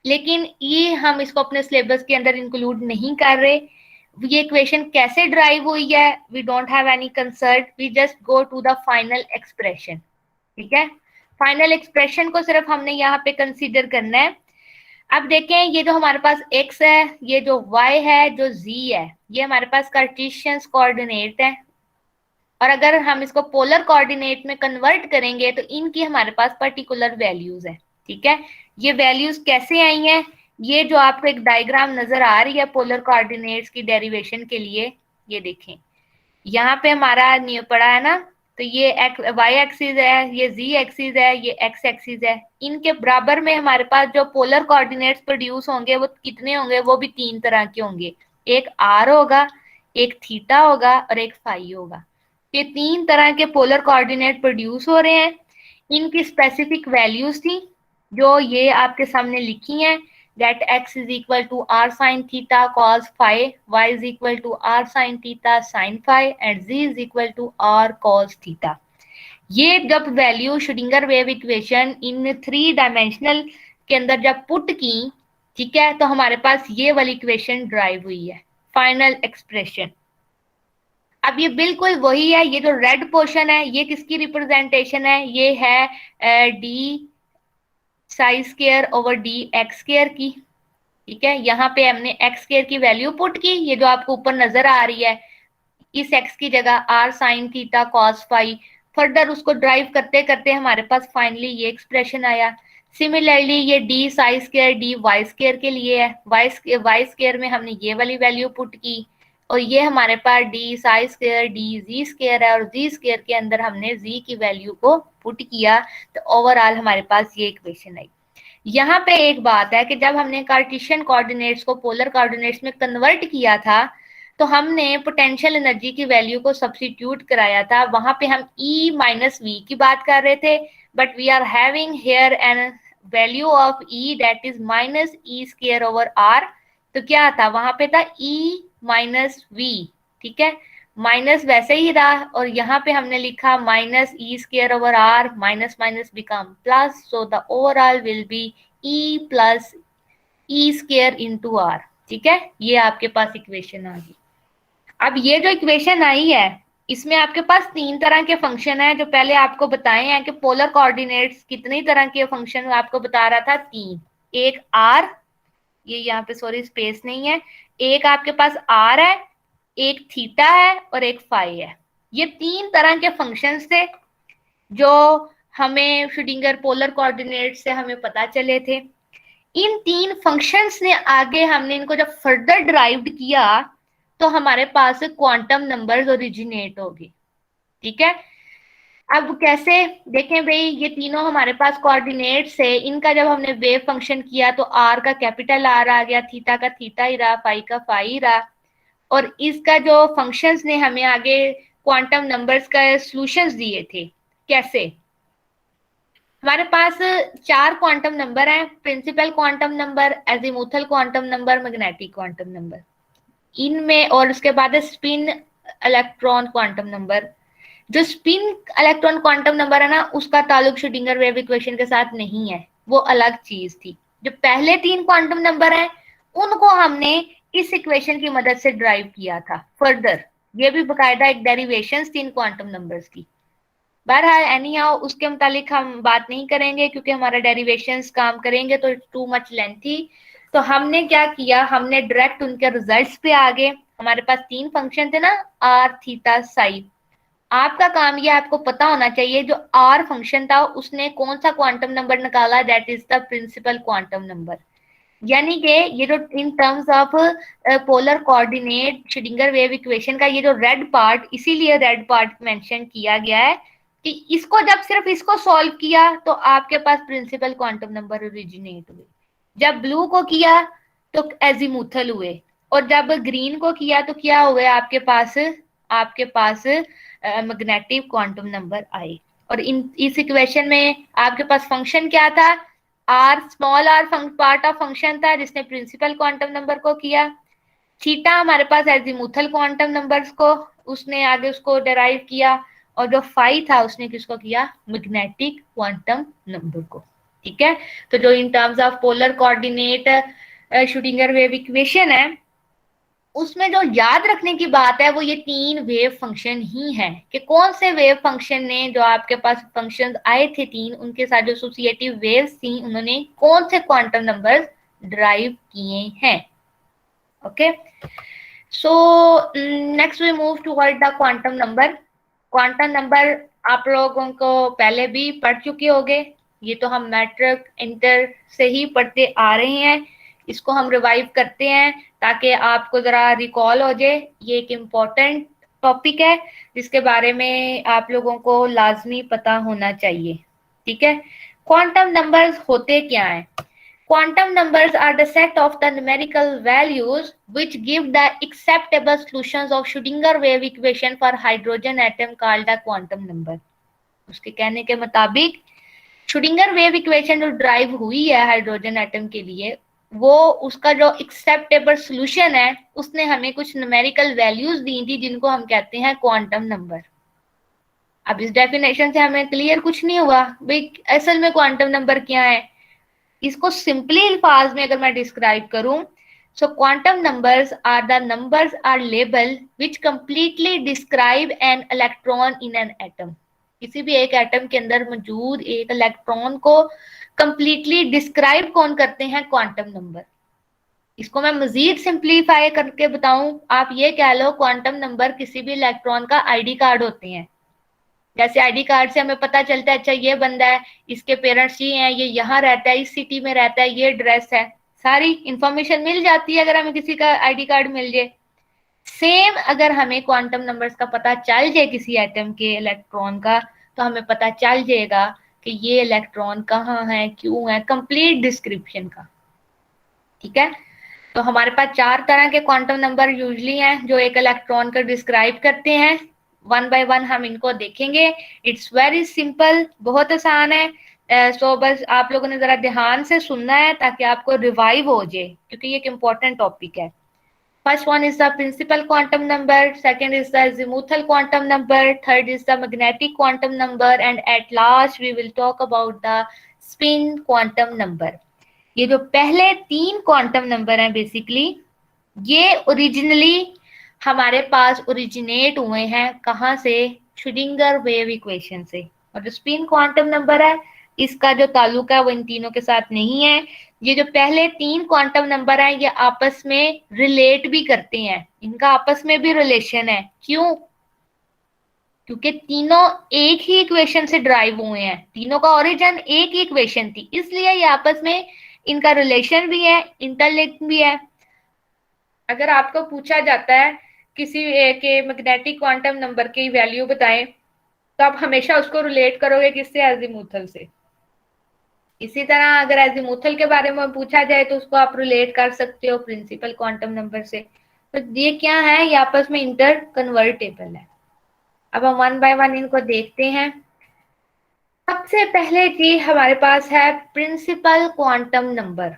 लेकिन ये हम इसको अपने सिलेबस के अंदर इंक्लूड नहीं कर रहे। ये इक्वेशन कैसे ड्राइव हुई है, we don't have any concern, we just go to the final expression. ठीक है, फाइनल एक्सप्रेशन को सिर्फ हमने यहाँ पे कंसीडर करना है। अब देखें, ये जो हमारे पास x है, ये जो y है, जो z है, ये हमारे पास कार्टेशियन कोऑर्डिनेट है, और अगर हम इसको पोलर कोऑर्डिनेट में कन्वर्ट करेंगे तो इनकी हमारे पास पर्टिकुलर वैल्यूज है। ठीक है, ये वैल्यूज कैसे आई हैं? ये जो आपको एक डायग्राम नजर आ रही है पोलर कोऑर्डिनेट्स की डेरिवेशन के लिए, ये देखें, यहाँ पे हमारा न्यू पड़ा है ना, तो ये y एक्सिस है, ये z एक्सिस है, ये x एक्सिस है। इनके बराबर में हमारे पास जो पोलर कोऑर्डिनेट्स प्रोड्यूस होंगे वो कितने होंगे? वो भी 3 तरह के होंगे, एक r होगा, एक थीटा होगा, और एक फाई होगा। ये 3 तरह के पोलर कोऑर्डिनेट प्रोड्यूस हो रहे हैं। इनकी स्पेसिफिक वैल्यूज थी जो ये आपके सामने लिखी हैं, that x is equal to r sin theta cos phi, y is equal to r sin theta sin phi and z is equal to r cos theta। ये जब वैल्यू श्रोडिंगर वेव इक्वेशन इन 3 dimensional के अंदर जब put की, ठीक है, तो हमारे पास ये वाली इक्वेशन ड्राइव हुई है, फाइनल एक्सप्रेशन। अब ये बिल्कुल वही है, ये जो रेड पोर्शन है ये किसकी रिप्रेजेंटेशन है, ये है D psi square over d x square की, ठीक है। यहाँ पे हमने एक्स स्क्वायर की वैल्यू पुट की, ये जो आपको ऊपर नजर आ रही है, इस एक्स की जगह r sine theta cos phi, further उसको ड्राइव करते करते हमारे पास फाइनली ये एक्सप्रेशन आया। सिमिलरली ये d psi square d y square के लिए है, वाई स्क्वायर में हमने ये वाली वैल्यू पुट की और ये हमारे पास d psi square d g square है और जी स्क्वायर के अंदर हमने जी की वैल्यू को पुट किया, तो ओवरऑल हमारे पास ये इक्वेशन आई। यहाँ पे एक बात है कि जब हमने कार्टेशियन कोऑर्डिनेट्स को पोलर कोऑर्डिनेट्स में कन्वर्ट किया था तो हमने पोटेंशियल एनर्जी की वैल्यू को सब्स्टिट्यूट कराया था, वहां पे हम E माइनस वी की बात कर रहे थे, but we are having here an value of E that is minus e square over r. तो क्या था वहां पे था E माइनस वी, ठीक है, माइनस वैसे ही रहा और यहाँ पे हमने लिखा minus e square over r, minus minus become plus, so the overall will be e plus e square into r, ठीक है। ये आपके पास इक्वेशन आ गई। अब ये जो इक्वेशन आई है इसमें आपके पास 3 तरह के फंक्शन है, जो पहले आपको बताए हैं कि पोलर कोऑर्डिनेट्स कितनी तरह के फंक्शन आपको बता रहा था, 3। एक आर, ये यहाँ पे सॉरी स्पेस नहीं है, एक आपके पास आर है, एक थीटा है और एक फाई है। ये 3 तरह के फंक्शंस थे जो हमें श्रोडिंगर पोलर कोऑर्डिनेट से हमें पता चले थे। इन 3 फंक्शंस ने आगे हमने इनको जब फर्दर ड्राइव्ड किया तो हमारे पास क्वांटम नंबर्स ओरिजिनेट होगी, ठीक है। अब कैसे देखें भाई, ये तीनों हमारे पास कोऑर्डिनेट्स है, इनका जब हमने वेव फंक्शन किया तो आर का कैपिटल आर आ गया, थीटा का थीटा ही रहा, फाई का फाई ही रहा, और इसका जो फंक्शंस ने हमें आगे क्वांटम नंबर्स का सॉल्यूशंस दिए थे। कैसे, हमारे पास 4 क्वांटम नंबर हैं, principal quantum number, azimuthal quantum number, magnetic quantum number, इनमें, और उसके बाद स्पिन इलेक्ट्रॉन क्वांटम नंबर। जो स्पिन इलेक्ट्रॉन क्वांटम नंबर है ना, उसका ताल्लुक श्रोडिंगर वेव इक्वेशन के साथ नहीं है, वो अलग चीज थी। जो पहले 3 क्वांटम नंबर हैं उनको हमने इस इक्वेशन की मदद से ड्राइव किया था फर्दर, ये भी बकायदा एक डेरिवेशंस 3 क्वांटम नंबर्स की। बहरहाल एनी हाउ उसके मुतालिक हम बात नहीं करेंगे क्योंकि हमारा डेरिवेशंस काम करेंगे तो टू मच लेंथी। तो हमने क्या किया, हमने डायरेक्ट उनके रिजल्ट्स पे आ गए। हमारे पास 3 फंक्शन थे ना, आर थीटा साई। आपका काम ये आपको पता होना चाहिए जो आर फंक्शन था उसने कौन सा क्वांटम नंबर निकाला, that is the principal quantum number. यानी कि ये जो in terms of polar coordinate Schrodinger wave equation का ये जो रेड पार्ट, इसीलिए रेड पार्ट मेंशन किया गया है कि इसको जब सिर्फ इसको सॉल्व किया तो आपके पास प्रिंसिपल क्वांटम नंबर ओरिजिनेट हुए, जब ब्लू को किया तो एजीमुथल हुए, और जब ग्रीन को किया तो क्या हुए, आपके पास मैग्नेटिक क्वांटम नंबर आए। और इस इक्वेशन में आपके पास फंक्शन क्या था, r, small r part of function था जिसने प्रिंसिपल क्वांटम नंबर को किया। थीटा हमारे पास एजीमुथल क्वांटम नंबर्स को उसने आगे उसको डेराइव किया, और जो फाई था उसने किसको किया, मैग्नेटिक क्वांटम नंबर को, ठीक है। तो जो in terms of polar coordinate Schrodinger wave equation है उसमें जो याद रखने की बात है वो ये 3 वेव फंक्शन ही है कि कौन से वेव फंक्शन ने, जो आपके पास फंक्शंस आए थे 3, उनके साथ जो एसोसिएटिव वेव्स थी उन्होंने कौन से क्वांटम नंबर्स ड्राइव किए हैं। Okay, so next we move toward the quantum number. Quantum number आप लोगों को पहले भी पढ़ चुके होंगे, ये तो हम मैट्रिक इंटर से ही पढ़ते आ रहे हैं, इसको हम रिवाइव करते हैं ताकि आपको जरा रिकॉल हो जाए। ये एक इम्पोर्टेंट टॉपिक है जिसके बारे में आप लोगों को लाजमी पता होना चाहिए, ठीक है। क्वांटम नंबर्स होते क्या हैं? Quantum numbers are the set of the numerical values which give the acceptable solutions of Schrödinger wave equation for hydrogen atom called a quantum number. उसके कहने के मुताबिक श्रोडिंगर वेव इक्वेशन जो ड्राइव हुई है हाइड्रोजन एटम के लिए, वो उसका जो एक्सेप्टेबल सॉल्यूशन है उसने हमें कुछ न्यूमेरिकल वैल्यूज दी थी जिनको हम कहते हैं क्वांटम नंबर। अब इस डेफिनेशन से हमें क्लियर कुछ नहीं हुआ भाई असल में क्वांटम नंबर क्या है। इसको सिंपली अल्फाज में अगर मैं डिस्क्राइब करूं, so quantum numbers are the numbers are label which completely describe an electron in an atom. किसी भी एक एटम के अंदर मौजूद एक इलेक्ट्रॉन को कंप्लीटली डिस्क्राइब कौन करते हैं? Quantum number. इसको मैं मजीद सिंप्लीफाई करके बताऊं, आप ये कह लो क्वांटम नंबर किसी भी इलेक्ट्रॉन का आईडी कार्ड होते हैं। जैसे आईडी कार्ड से हमें पता चलता है अच्छा ये बंदा है, इसके पेरेंट्स ये हैं, ये यहाँ रहता है, इस सिटी में रहता है, ये ड्रेस है, सारी इंफॉर्मेशन मिल जाती है अगर हमें किसी का आईडी कार्ड मिल जाए। सेम अगर हमें क्वांटम नंबर्स का पता चल जाए किसी एटम के इलेक्ट्रॉन का, तो हमें पता चल जाएगा कि ये इलेक्ट्रॉन कहाँ है, क्यों है, कंप्लीट डिस्क्रिप्शन का। ठीक है, तो हमारे पास 4 तरह के क्वांटम नंबर यूजली हैं जो एक इलेक्ट्रॉन को डिस्क्राइब करते हैं। वन बाय वन हम इनको देखेंगे। इट्स वेरी सिंपल, बहुत आसान है। सो बस आप लोगों ने जरा ध्यान से सुनना है ताकि आपको रिवाइव हो जाए, क्योंकि ये एक इम्पोर्टेंट टॉपिक है। First one is the principal quantum number, second is the azimuthal quantum number, third is the magnetic quantum number, and at last we will talk about the spin quantum number. ये जो पहले 3 quantum number हैं basically, ये originally हमारे पास originate हुए हैं कहाँ से? श्रोडिंगर वेव इक्वेशन से। और जो स्पिन क्वांटम नंबर है इसका जो ताल्लुक है वो इन तीनों के साथ नहीं है। ये जो पहले 3 क्वांटम नंबर हैं ये आपस में रिलेट भी करते हैं, इनका आपस में भी रिलेशन है। क्यों? क्योंकि तीनों एक ही इक्वेशन से ड्राइव हुए हैं, तीनों का ओरिजिन एक ही इक्वेशन थी, इसलिए ये आपस में इनका रिलेशन भी है, इंटरलिंक भी है। अगर आपको पूछा जाता है किसी के मैग्नेटिक क्वांटम नंबर की वैल्यू बताएं, तो आप हमेशा उसको रिलेट करोगे किससे? अजीमुथल से। इसी तरह अगर अजीमुथल के बारे में पूछा जाए तो उसको आप रिलेट कर सकते हो प्रिंसिपल क्वांटम नंबर से। तो ये क्या है? ये आपस में इंटर कन्वर्टेबल है। अब हम वन बाय वन इनको देखते हैं। सबसे पहले जी हमारे पास है principal quantum number.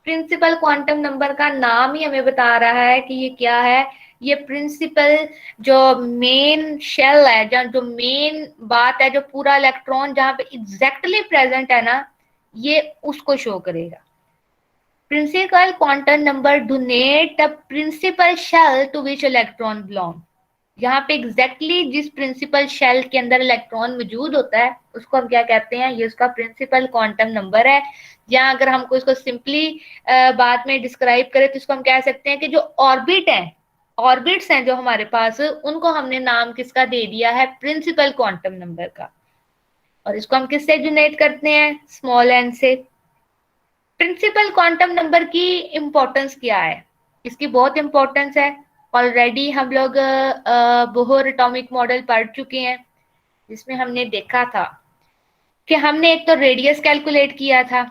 Principal quantum number का नाम ही हमें बता रहा है कि ये क्या है। ये प्रिंसिपल जो मेन शेल है, जो मेन बात है, जो पूरा इलेक्ट्रॉन जहां पे एग्जैक्टली प्रेजेंट है ना, ये उसको शो करेगा। Principal quantum number donate the principal shell to which electron belong. यहाँ पे एग्जैक्टली जिस प्रिंसिपल शेल के अंदर इलेक्ट्रॉन मौजूद होता है उसको हम क्या कहते हैं? ये उसका प्रिंसिपल क्वांटम नंबर है। या अगर हमको इसको सिंपली बाद में डिस्क्राइब करें तो इसको हम कह सकते हैं कि जो ऑर्बिट है, ऑर्बिट्स हैं जो हमारे पास, उनको हमने नाम किसका दे दिया है? प्रिंसिपल क्वांटम नंबर का। और इसको हम किससे डोनेट करते हैं? स्मॉल एन से। प्रिंसिपल क्वांटम नंबर की इंपॉर्टेंस क्या है? इसकी बहुत इंपॉर्टेंस है। ऑलरेडी हम लोग बोहर एटॉमिक मॉडल पढ़ चुके हैं, जिसमें हमने देखा था कि हमने एक तो रेडियस कैलकुलेट किया था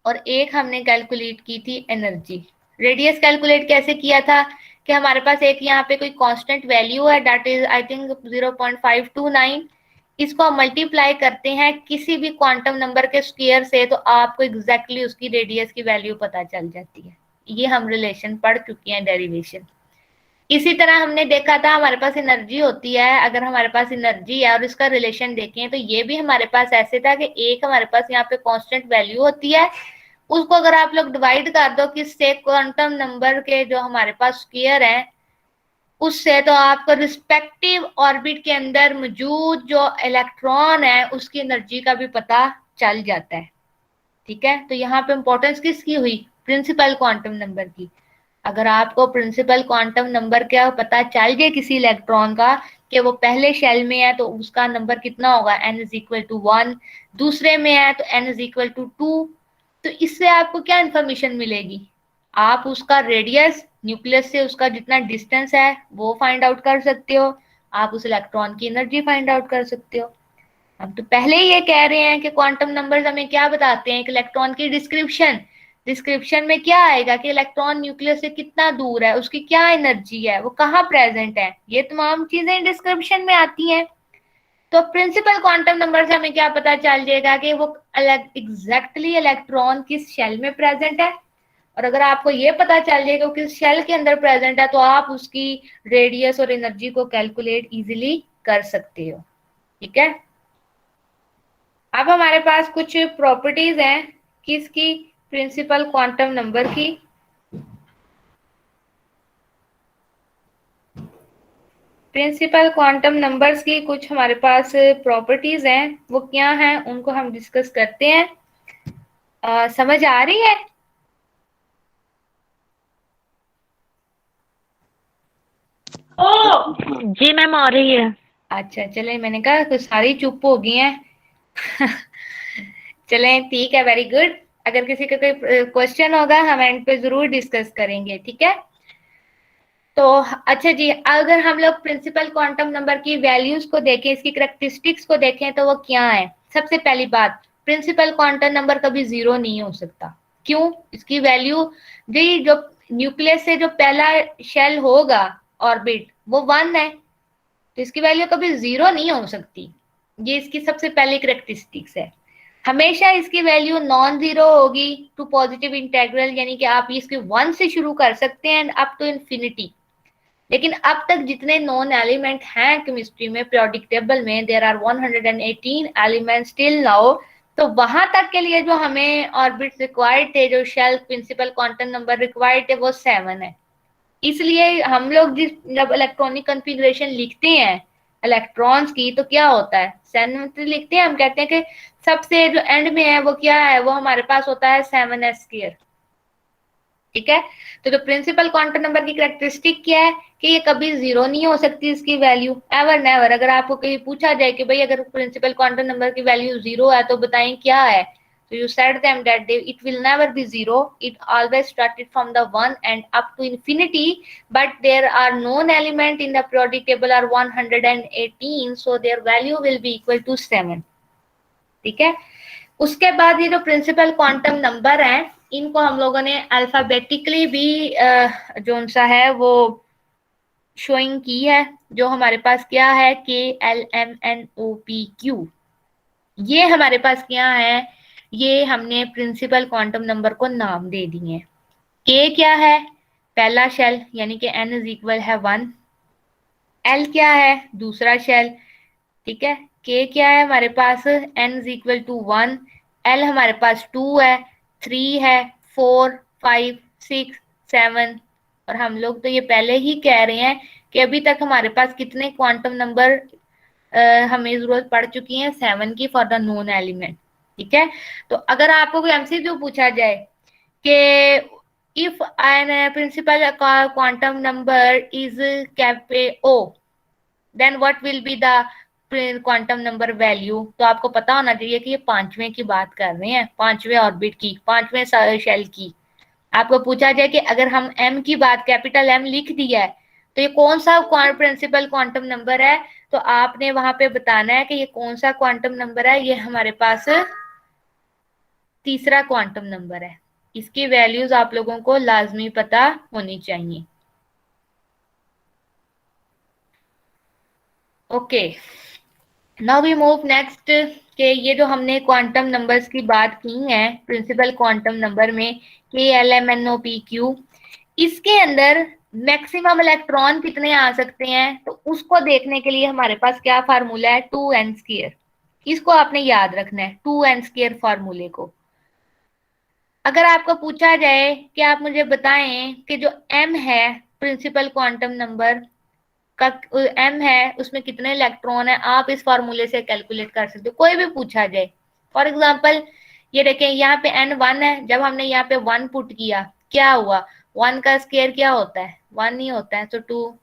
और एक हमने कैलकुलेट की थी एनर्जी। रेडियस कैलकुलेट कैसे किया था कि हमारे पास एक यहाँ पे कोई कांस्टेंट वैल्यू है, दैट इज आई थिंक 0.529। इसको हम मल्टीप्लाई करते हैं किसी भी क्वांटम नंबर के स्क्वायर से, तो आपको एग्जैक्टली उसकी रेडियस की वैल्यू पता चल जाती है। ये हम रिलेशन पढ़ चुके हैं, डेरिवेशन। इसी तरह हमने देखा था हमारे पास एनर्जी होती है। अगर हमारे पास एनर्जी है और इसका रिलेशन देखें तो ये भी हमारे पास ऐसे था कि एक हमारे पास यहाँ पे कांस्टेंट वैल्यू होती है, उसको अगर आप लोग डिवाइड कर दो किससे? क्वांटम नंबर के जो हमारे पास स्क्वायर है उससे, तो आपको रिस्पेक्टिव ऑर्बिट के अंदर मौजूद जो इलेक्ट्रॉन है उसकी एनर्जी का भी पता चल जाता है। ठीक है, तो यहाँ पे इंपॉर्टेंस किसकी हुई? प्रिंसिपल क्वांटम नंबर की। अगर आपको प्रिंसिपल क्वांटम नंबर का पता चल जाए किसी इलेक्ट्रॉन का कि वो पहले शेल में है तो उसका नंबर कितना होगा? n is equal to 1। दूसरे में है तो n इज इक्वल टू 2। तो इससे आपको क्या इंफॉर्मेशन मिलेगी? आप उसका रेडियस, न्यूक्लियस से उसका जितना डिस्टेंस है वो फाइंड आउट कर सकते हो, आप उस इलेक्ट्रॉन की एनर्जी फाइंड आउट कर सकते हो। हम तो पहले ही ये कह रहे हैं कि क्वांटम नंबर्स हमें क्या बताते हैं? एक इलेक्ट्रॉन की डिस्क्रिप्शन। डिस्क्रिप्शन में क्या आएगा कि इलेक्ट्रॉन न्यूक्लियस से कितना दूर है, उसकी क्या एनर्जी है, वो कहाँ प्रेजेंट है, ये तमाम चीजें डिस्क्रिप्शन में आती हैं। तो प्रिंसिपल क्वांटम नंबर से हमें क्या पता चल जाएगा कि वो एग्जैक्टली इलेक्ट्रॉन किस शेल में प्रेजेंट है। और अगर आपको ये पता चल जाएगा कि किस शेल के अंदर प्रेजेंट है तो आप उसकी रेडियस और एनर्जी को कैलकुलेट इजीली कर सकते हो। ठीक है, अब हमारे पास कुछ प्रॉपर्टीज हैं किसकी, प्रिंसिपल क्वांटम नंबर की। प्रिंसिपल क्वांटम नंबर्स की कुछ हमारे पास प्रॉपर्टीज हैं, वो क्या हैं उनको हम डिस्कस करते हैं। समझ आ रही है? ओ जी मैम आ रही है। अच्छा चले, मैंने कहा कुछ सारी चुप हो गई हैं। चले ठीक है, वेरी गुड। अगर किसी का कोई क्वेश्चन होगा हम एंड पे जरूर डिस्कस करेंगे, ठीक है। तो अच्छा जी, अगर हम लोग प्रिंसिपल क्वांटम नंबर की वैल्यूज को देखें, इसकी करेक्टरिस्टिक्स को देखें तो वो क्या है। सबसे पहली बात, प्रिंसिपल क्वांटम नंबर कभी जीरो नहीं हो सकता। क्यों? इसकी वैल्यू जी, जो न्यूक्लियस से जो पहला शेल होगा ऑर्बिट, वो 1 है, तो इसकी वैल्यू कभी जीरो नहीं हो सकती। ये इसकी सबसे पहली करेक्टरिस्टिक्स है। हमेशा इसकी वैल्यू नॉन जीरो होगी टू पॉजिटिव इंटेग्रल, यानी कि आप इसके 1 से शुरू कर सकते हैं अप टू इन्फिनिटी। लेकिन अब तक जितने नॉन एलिमेंट हैं केमिस्ट्री में, पीरियोडिक टेबल में, there are 118 elements till now. तो वहां तक के लिए जो हमें ऑर्बिट्स रिक्वायर्ड थे, जो shell principal quantum number required थे, वो 7 है। इसलिए हम लोग जब इलेक्ट्रॉनिक कॉन्फ़िगरेशन लिखते हैं इलेक्ट्रॉन्स की, तो क्या होता है, 7 लिखते हैं। हम कहते हैं कि सबसे जो एंड में है वो क्या है, वो हमारे पास होता है 7s²। ठीक है, तो जो प्रिंसिपल क्वांटम नंबर की कैरेक्टरिस्टिक क्या है कि ये कभी जीरो नहीं हो सकती इसकी वैल्यू, एवर नेवर। अगर आपको कहीं पूछा जाए कि भाई अगर प्रिंसिपल क्वांटम नंबर की वैल्यू जीरो है तो बताएं क्या है, so you said them that it will never be zero, it always started from the 1 and up to infinity, but there are known element in the periodic table are 118, so their value will be equal to 7। ठीक है, उसके बाद ये जो principal quantum number है, इनको हम लोगों ने अल्फाबेटिकली भी जो सा है वो शोइंग की है। जो हमारे पास क्या है, KLMNOPQ, ये हमारे पास क्या है, ये हमने प्रिंसिपल क्वांटम नंबर को नाम दे दिए हैं। के क्या है, पहला शेल, यानी कि n इज इक्वल है 1। एल क्या है, दूसरा शेल। ठीक है, के क्या है हमारे पास, n is equal to 1। L हमारे पास 2 है, 3 है, 4, 5, 6, 7। और हम लोग तो ये पहले ही कह रहे हैं कि अभी तक हमारे पास कितने क्वांटम नंबर हमें जरूरत पड़ चुकी है, 7 की फॉर द नोन एलिमेंट। ठीक है, तो अगर आपको कोई एमसीक्यू पूछा जाए कि if n principal quantum number is cape O, then what will be the quantum number value, तो आपको पता होना चाहिए कि ये 5वें की बात कर रहे हैं, 5वें ऑर्बिट की, 5वें शेल की। आपको पूछा जाए कि अगर हम m की बात, कैपिटल M लिख दिया है, तो ये कौन सा प्रिंसिपल क्वांटम नंबर है, तो आपने वहां पे बताना है कि ये कौन सा क्वांटम नंबर है। ये हमारे पास तीसरा क्वांटम नंबर है। इसकी वैल्यूज आप लोगों को लाजमी पता होनी चाहिए। Okay, now we move next, के ये जो हमने क्वांटम नंबर्स की बात की है प्रिंसिपल क्वांटम नंबर में, KLMNOPQ, इसके अंदर मैक्सिमम इलेक्ट्रॉन कितने आ सकते हैं, तो उसको देखने के लिए हमारे पास क्या फार्मूला है, 2n²। इसको आपने याद रखना है, 2n² फार्मूले को। अगर आपको पूछा जाए कि आप मुझे बताएं कि जो m है प्रिंसिपल क्वांटम नंबर का, m है उसमें कितने इलेक्ट्रॉन है, आप इस फार्मूले से कैलकुलेट कर सकते हो, कोई भी पूछा जाए। फॉर एग्जाम्पल ये देखें, यहाँ पे n1 है, जब हमने यहाँ पे 1 पुट किया, क्या हुआ, 1 का स्क्वायर क्या होता है, 1 ही होता है, तो 2,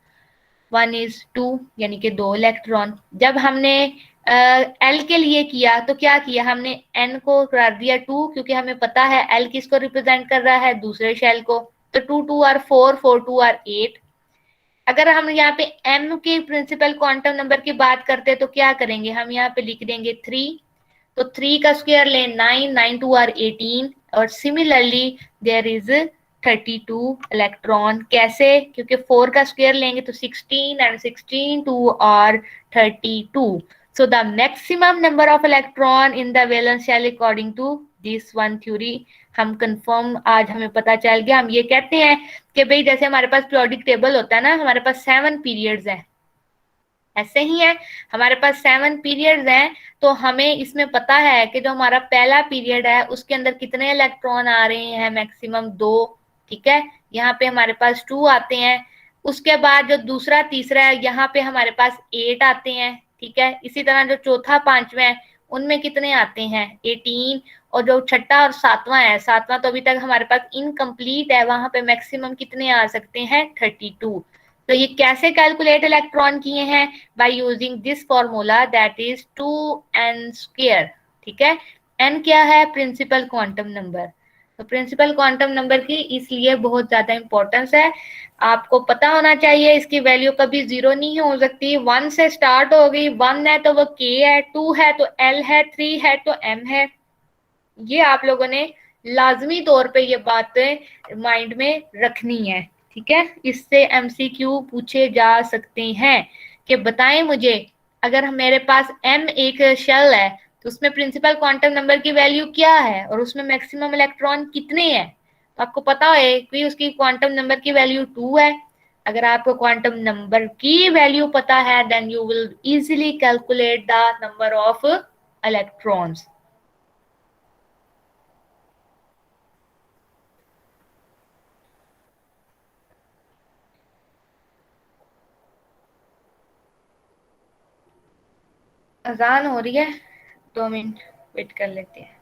1 इज 2, यानी कि 2 इलेक्ट्रॉन। जब हमने L के लिए किया तो क्या किया, हमने N को कर दिया 2, क्योंकि हमें पता है L किसको रिप्रेजेंट कर रहा है, दूसरे शेल को, तो 2 2 आर 4, 4 2 आर 8। अगर हम यहाँ पे m के प्रिंसिपल क्वांटम नंबर की बात करते हैं तो क्या करेंगे, हम यहाँ पे लिख देंगे 3, तो 3 का स्क्वायर ले 9, 9 2 आर 18। और सिमिलरली देयर इज 32 इलेक्ट्रॉन। कैसे, क्योंकि 4 का स्क्वायर लेंगे तो 16 and 16 2 are 32। So the maximum number of electron in the valence shell according to this one theory, हम कंफर्म आज हमें पता चल गया। हम ये कहते हैं कि भाई जैसे हमारे पास पीरियोडिक टेबल होता है ना, हमारे पास 7 पीरियड्स हैं, ऐसे ही है हमारे पास 7 पीरियड्स हैं, तो हमें इसमें पता है कि जो हमारा पहला पीरियड है उसके अंदर कितने इलेक्ट्रॉन आ रहे हैं, मैक्सिमम 2, ठीक है, यहाँ पे हमारे पास 2 आते हैं। उसके बाद जो दूसरा तीसरा है यहाँ पे हमारे पास 8 आते हैं, ठीक है। इसी तरह जो चौथा पांचवा है उनमें कितने आते हैं, 18। और जो छठा और सातवां है, सातवां तो अभी तक हमारे पास इनकम्प्लीट है, वहां पे मैक्सिमम कितने आ सकते हैं, 32। तो ये कैसे कैलकुलेट इलेक्ट्रॉन किए हैं, by using this formula that is 2n², ठीक है। n क्या है, प्रिंसिपल क्वांटम नंबर। तो प्रिंसिपल क्वांटम नंबर की इसलिए बहुत ज्यादा इंपॉर्टेंस है, आपको पता होना चाहिए। इसकी वैल्यू कभी 0 नहीं हो सकती, 1 से स्टार्ट हो गई, 1 है तो वो k है, 2 है तो l है, 3 है तो m है। ये आप लोगों ने लाजमी तौर पे ये बातें माइंड में रखनी है, ठीक है। इससे एमसीक्यू पूछे जा सकते हैं कि बताएं मुझे, अगर मेरे पास m एक शेल है तो उसमें प्रिंसिपल क्वांटम नंबर की वैल्यू क्या है और उसमें मैक्सिमम इलेक्ट्रॉन कितने हैं। तो आपको पता है कि उसकी क्वांटम नंबर की वैल्यू 2 है। अगर आपको क्वांटम नंबर की वैल्यू पता है then you will easily calculate the number of electrons. अजान हो रही है, 2 मिनट वेट कर लेते हैं।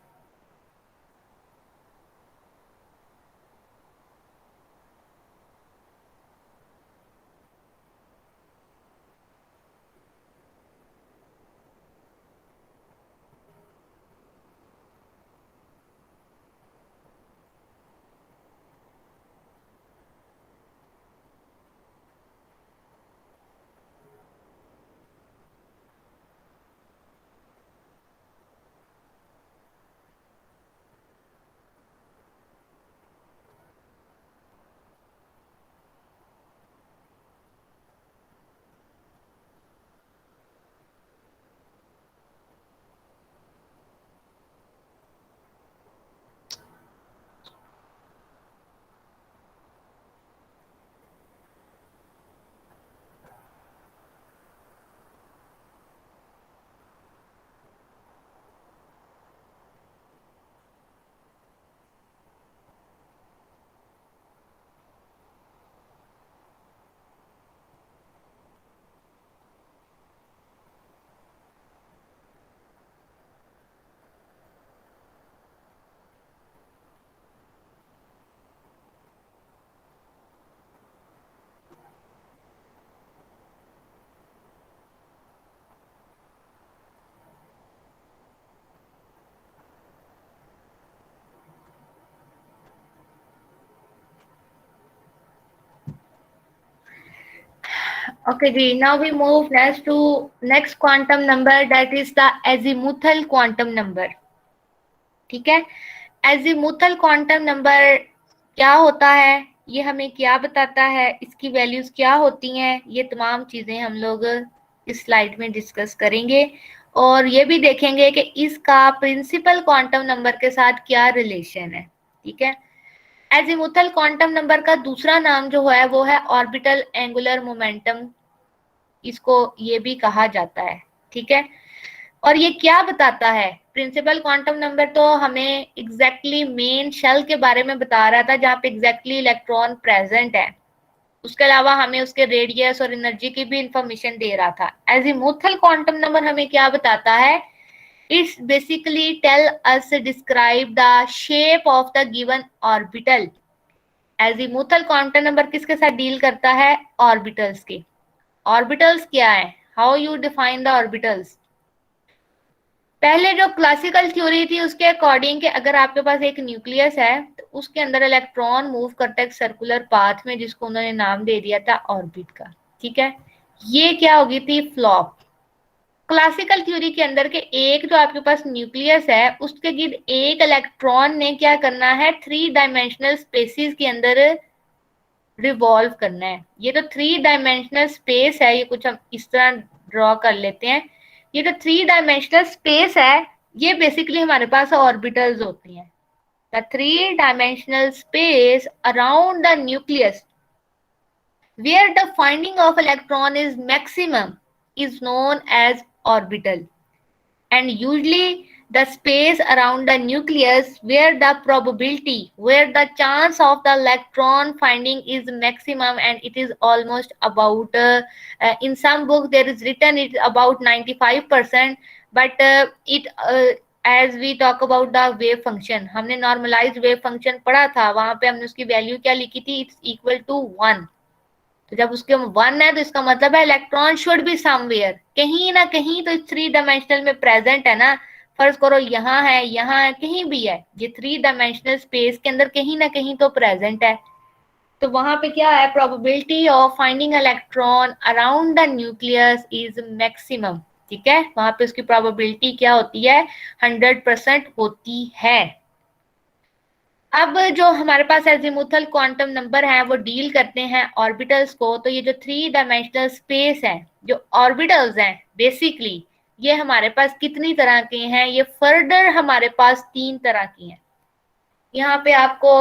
Okay ji, now we move next to next quantum number that is the azimuthal quantum number, ठीक है। azimuthal quantum number क्या होता है, ये हमें क्या बताता है, इसकी वैल्यूज क्या होती हैं, ये तमाम चीजें हम लोग इस स्लाइड में डिस्कस करेंगे और ये भी देखेंगे कि इसका प्रिंसिपल क्वांटम नंबर के साथ क्या रिलेशन है, ठीक है। एजिमुथल क्वांटम नंबर का दूसरा नाम जो है वो है ऑर्बिटल एंगुलर मोमेंटम, इसको ये भी कहा जाता है, ठीक है। और ये क्या बताता है, प्रिंसिपल क्वांटम नंबर तो हमें एग्जैक्टली मेन शेल के बारे में बता रहा था जहाँ पे एग्जैक्टली इलेक्ट्रॉन प्रेजेंट है, उसके अलावा हमें उसके रेडियस और एनर्जी की भी इंफॉर्मेशन दे रहा था। एजिमुथल क्वांटम नंबर हमें क्या बताता है, it's basically tell us describe the shape of the given orbital. Azimuthal quantum number किसके साथ डील करता है, ऑर्बिटल्स के। ऑर्बिटल्स क्या है, how you define the orbitals. पहले जो क्लासिकल थ्योरी थी उसके अकॉर्डिंग कि अगर आपके पास एक न्यूक्लियस है तो उसके अंदर इलेक्ट्रॉन मूव करता है एक सर्कुलर पाथ में जिसको उन्होंने नाम दे दिया था ऑर्बिट का, ठीक है। ये क्या होगी थी, फ्लॉप। क्लासिकल थ्योरी के अंदर के एक जो आपके पास न्यूक्लियस है उसके गिर्द एक इलेक्ट्रॉन ने क्या करना है, 3 डायमेंशनल स्पेसिस के अंदर रिवॉल्व करना है। ये तो 3 डायमेंशनल स्पेस है, ये कुछ हम इस तरह ड्रॉ कर लेते हैं ये जो 3 डायमेंशनल स्पेस है ये बेसिकली हमारे पास ऑर्बिटल्स होती हैं। The 3 dimensional space around the nucleus where the finding of electron is maximum is known as orbital, and usually the space around the nucleus where the probability, where the chance of the electron finding is maximum, and it is almost about in some book there is written it about 95%, but as we talk about the wave function, हमने normalized wave function पढ़ा था, वहां पे हमने उसकी value क्या लिखी थी, इट्स इक्वल टू 1। तो जब उसके 1 है तो इसका मतलब है इलेक्ट्रॉन शुड बी समवेयर, कहीं ना कहीं तो 3 डायमेंशनल में प्रेजेंट है ना। फर्ज करो यहाँ है, कहीं भी है, ये 3 डायमेंशनल स्पेस के अंदर कहीं ना कहीं तो प्रेजेंट है। तो वहां पे क्या है, probability of finding electron around the nucleus is maximum. ठीक है, वहां पे उसकी प्रोबेबिलिटी क्या होती है, 100% होती है। अब जो हमारे पास एजीमुथल क्वांटम नंबर है वो डील करते हैं ऑर्बिटल्स को। तो ये जो 3 डायमेंशनल स्पेस है, जो ऑर्बिटल्स हैं बेसिकली, ये हमारे पास कितनी तरह के हैं, ये फर्दर हमारे पास 3 तरह की हैं। यहाँ पे आपको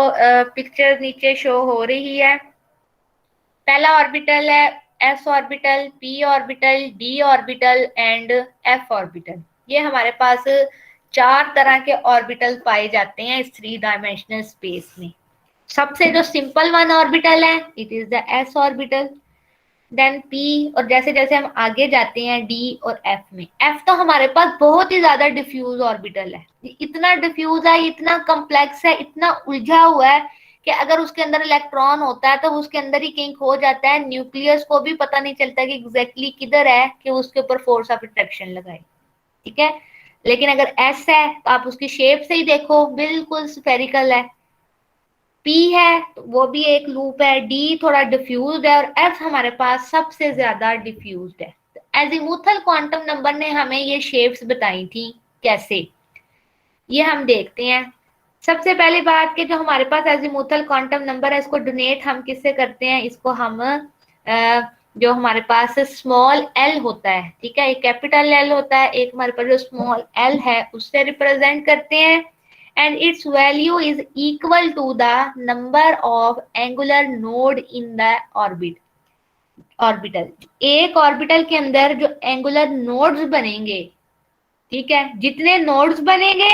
पिक्चर नीचे शो हो रही है। पहला ऑर्बिटल है S orbital, P orbital, D orbital and F orbital. ये हमारे पास 4 तरह के ऑर्बिटल पाए जाते हैं इस 3 डायमेंशनल स्पेस में। सबसे जो सिंपल वन ऑर्बिटल है it is the s orbital, then p, और जैसे जैसे हम आगे जाते हैं डी और एफ में। एफ तो हमारे पास बहुत ही ज्यादा डिफ्यूज ऑर्बिटल है, इतना डिफ्यूज है, इतना कॉम्प्लेक्स है, इतना उलझा हुआ है कि अगर उसके अंदर इलेक्ट्रॉन होता है तो उसके अंदर ही कहीं खो जाता है, न्यूक्लियस को भी पता नहीं चलता कि एग्जैक्टली किधर है कि उसके ऊपर फोर्स ऑफ अट्रैक्शन लगाए। ठीक है, लेकिन अगर एस है तो आप उसकी शेप से ही देखो, बिल्कुल स्फेरिकल है। पी है तो वो भी एक लूप है, डी थोड़ा डिफ्यूज्ड है, और एफ हमारे पास सबसे ज्यादा डिफ्यूज्ड है। एजीमुथल क्वांटम नंबर ने हमें ये शेप्स बताई थी कैसे, ये हम देखते हैं। सबसे पहली बात कि जो हमारे पास एजीमुथल क्वांटम नंबर है इसको डोनेट हम किससे करते हैं, इसको हम जो हमारे पास स्मॉल एल होता है, ठीक है, एक कैपिटल एल होता है, एक हमारे पास जो स्मॉल एल है उससे रिप्रेजेंट करते हैं, and its value is equal to the number of angular node in the orbital. एक ऑर्बिटल के अंदर जो एंगुलर नोड्स बनेंगे, ठीक है, जितने नोड्स बनेंगे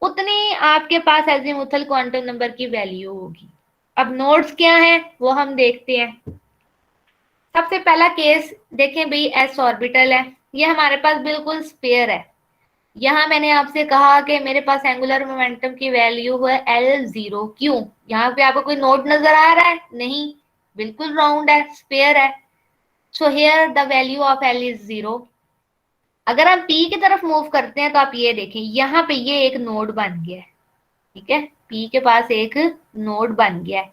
उतनी आपके पास एजीमुथल क्वांटम नंबर की वैल्यू होगी। अब नोड्स क्या है वो हम देखते हैं। सबसे पहला केस देखें भाई, एस ऑर्बिटल है, ये हमारे पास बिल्कुल स्पेयर है। यहाँ मैंने आपसे कहा कि मेरे पास एंगुलर मोमेंटम की वैल्यू है L0। क्यों, यहाँ पे आपको कोई नोड नजर आ रहा है, नहीं, बिल्कुल राउंड है, स्पेयर है। So here the value of L is 0। अगर हम P की तरफ मूव करते हैं तो आप ये देखें, यहाँ पे ये एक नोड बन गया है। ठीक है, P के पास एक नोड बन गया है,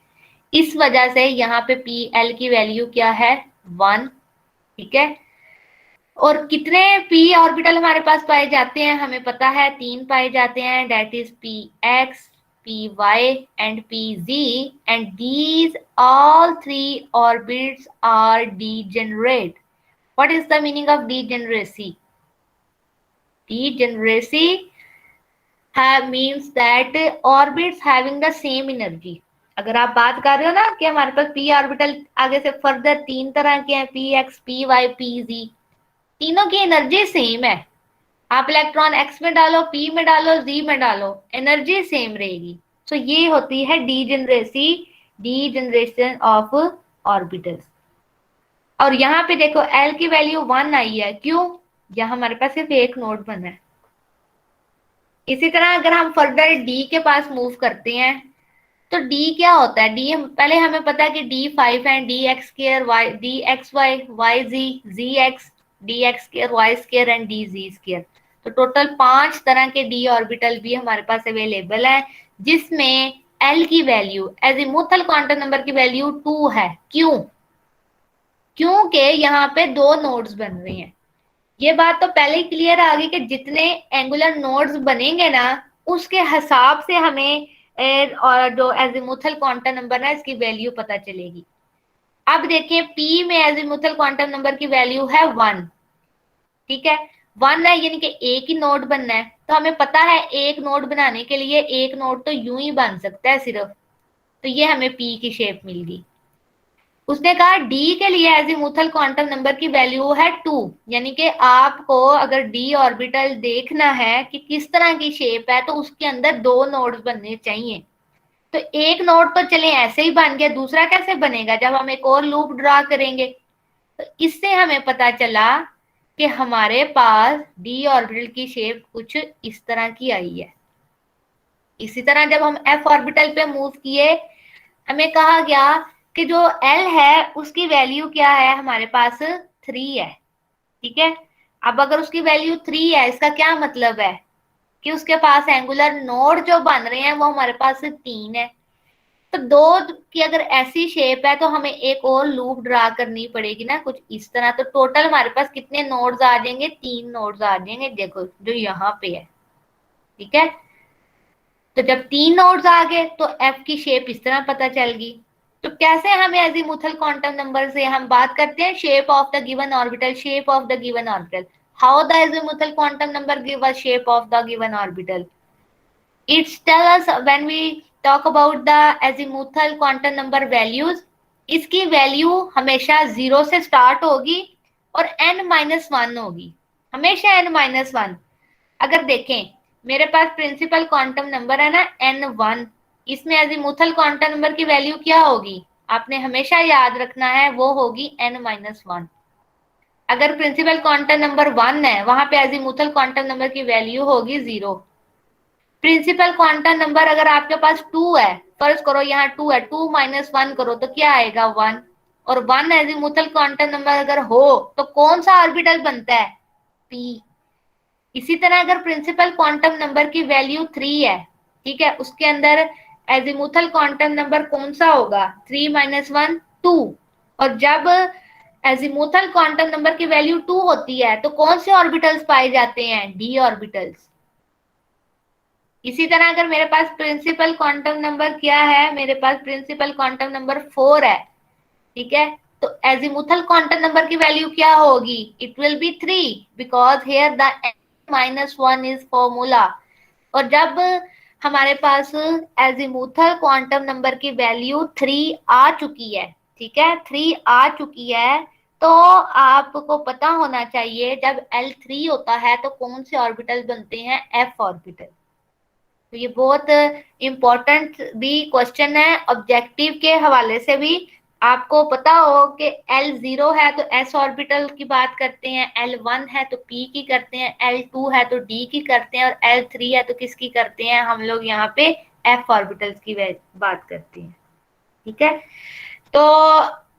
इस वजह से यहाँ पे PL की वैल्यू क्या है, 1। ठीक है, और कितने p ऑर्बिटल हमारे पास पाए जाते हैं, हमें पता है 3 पाए जाते हैं, that is px, py and pz, and these all 3 orbits are degenerate. What is the meaning of degeneracy? Degeneracy means that orbits having the same energy। अगर आप बात कर रहे हो ना कि हमारे पास p ऑर्बिटल आगे से फर्दर 3 तरह के हैं, px, py, pz, तीनों की एनर्जी सेम है। आप इलेक्ट्रॉन x में डालो, p में डालो, z में डालो, एनर्जी सेम रहेगी। सो ये होती है डीजेनरेसी, डीजेनरेशन ऑफ ऑर्बिटल्स। और यहाँ पे देखो L की वैल्यू 1 आई है, क्यों, यहाँ हमारे पास सिर्फ एक नोड बना है। इसी तरह अगर हम फर्दर D के पास मूव करते हैं तो D क्या होता है, D पहले हमें पता है कि D5 है, dx2, dxy, yz, zx, dx2, y2 and dz2। तो टोटल 5 तरह के D ऑर्बिटल भी हमारे पास अवेलेबल है, जिसमें L की वैल्यू एजीमुथल क्वांटम नंबर की वैल्यू 2 है। क्यों, क्योंकि यहाँ पे 2 नोड्स बन रहे हैं। ये बात तो पहले ही क्लियर आ गई कि जितने एंगुलर नोड्स बनेंगे ना उसके हिसाब से हमें और जो एजीमुथल क्वांटम नंबर है इसकी वैल्यू पता चलेगी। अब देखिए P में एजीमुथल क्वांटम नंबर की वैल्यू है 1। ठीक है, 1 है यानी कि एक ही नोड बनना है, तो हमें पता है एक नोड बनाने के लिए एक नोड तो यूं ही बन सकता है सिर्फ, तो ये हमें पी की शेप मिल गई। उसने कहा डी के लिए एजीमुथल क्वांटम नंबर की वैल्यू है 2, यानी कि आपको अगर डी ऑर्बिटल देखना है कि किस तरह की शेप है तो उसके अंदर 2 नोड्स बनने चाहिए। तो एक नोड तो चले ऐसे ही बन गया, दूसरा कैसे बनेगा जब हम एक और लूप ड्रा करेंगे। तो इससे हमें पता चला कि हमारे पास डी ऑर्बिटल की शेप कुछ इस तरह की आई है। इसी तरह जब हम एफ ऑर्बिटल पे मूव किए, हमें कहा गया कि जो एल है उसकी वैल्यू क्या है, हमारे पास 3 है। ठीक है, अब अगर उसकी वैल्यू 3 है, इसका क्या मतलब है कि उसके पास एंगुलर नोड जो बन रहे हैं वो हमारे पास 3 है। तो 2 की अगर ऐसी शेप है तो हमें एक और लूप ड्रा करनी पड़ेगी ना कुछ इस तरह। तो टोटल हमारे पास कितने नोड्स आ जाएंगे, 3 नोड्स आ जाएंगे, देखो जो यहाँ पे है। ठीक है, तो जब 3 नोड्स आ गए तो एफ की शेप इस तरह पता चल गई। तो कैसे हमें एजीमुथल क्वांटम नंबर से हम बात करते हैं shape of the given orbital, shape of the given orbital, how the azimuthal quantum number give us shape of the given orbital. It's tell us when we talk about the azimuthal quantum number values, इसकी value हमेशा 0 से start होगी और n-1 होगी, हमेशा n-1। अगर देखें मेरे पास प्रिंसिपल क्वांटम नंबर है ना n1, इसमें एजीमुथल क्वांटम नंबर की वैल्यू क्या होगी, आपने हमेशा याद रखना है, वो होगी n-1। अगर प्रिंसिपल क्वांटम नंबर 1 है, वहां पे एजीमुथल क्वांटम नंबर की वैल्यू होगी 0। प्रिंसिपल क्वांटम नंबर अगर आपके पास 2 है, फर्ज करो यहाँ 2 है, 2-1 करो तो क्या आएगा 1, और 1 एजीमुथल क्वांटम नंबर अगर हो तो कौन सा ऑर्बिटल बनता है, p। इसी तरह अगर प्रिंसिपल क्वांटम नंबर की वैल्यू 3 है, ठीक है, उसके अंदर एजीमुथल क्वांटम नंबर कौन सा होगा, 3-1 2। और जब एजीमुथल क्वांटम नंबर की वैल्यू 2 होती है तो कौन से ऑर्बिटल्स पाए जाते हैं, d ऑर्बिटल्स। इसी तरह अगर मेरे पास प्रिंसिपल क्वांटम नंबर क्या है, मेरे पास प्रिंसिपल क्वांटम नंबर 4 है, ठीक है, तो एजीमुथल क्वांटम नंबर की वैल्यू क्या होगी, it will be 3 because here the n-1 is formula. और जब हमारे पास एजीमुथल क्वांटम नंबर की वैल्यू 3 आ चुकी है, ठीक है, 3 आ चुकी है, तो आपको पता होना चाहिए जब L3 होता है तो कौन से ऑर्बिटल बनते हैं, f ऑर्बिटल। तो ये बहुत इंपॉर्टेंट भी क्वेश्चन है, ऑब्जेक्टिव के हवाले से भी आपको पता हो कि L0 है तो s ऑर्बिटल की बात करते हैं, L1 है तो p की करते हैं, L2 है तो d की करते हैं, और L3 है तो किसकी करते हैं, हम लोग यहाँ पे f ऑर्बिटल्स की बात करते हैं। ठीक है, तो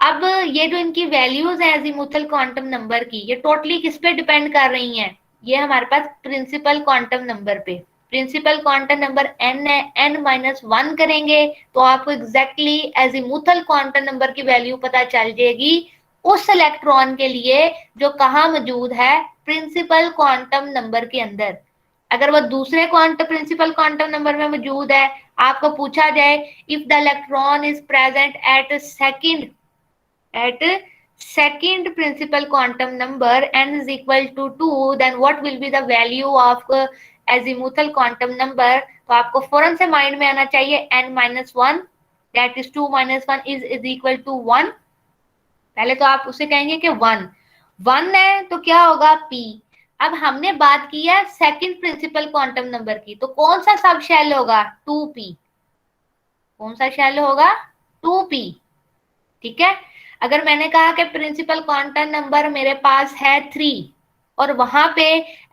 अब ये जो इनकी वैल्यूज हैं अजीमुथल क्वांटम नंबर की, ये टोटली किस पे डिपेंड कर रही हैं, ये हमारे पास प्रिंसिपल क्वांटम नंबर पे। प्रिंसिपल क्वांटम नंबर n है, n-1 करेंगे तो आपको एग्जैक्टली एजीमुथल क्वांटम नंबर की वैल्यू पता चल जाएगी उस इलेक्ट्रॉन के लिए जो कहाँ मौजूद है, प्रिंसिपल क्वांटम नंबर के अंदर। अगर वो दूसरे क्वांटम प्रिंसिपल क्वांटम नंबर में मौजूद है, आपको पूछा जाए if the electron is present at second principal quantum number n is equal to 2, then what will be the value of azimuthal quantum number। तो आपको फौरन से माइंड में आना चाहिए n-1 that is 2-1 is equal to 1। पहले तो आप उसे कहेंगे कि 1 है तो क्या होगा p। अब हमने बात की है सेकंड प्रिंसिपल क्वांटम नंबर की, तो कौन सा सब शेल होगा, 2p। कौन सा शेल होगा, 2p। ठीक है, अगर मैंने कहा कि प्रिंसिपल क्वांटम नंबर मेरे पास है 3 और वहां पे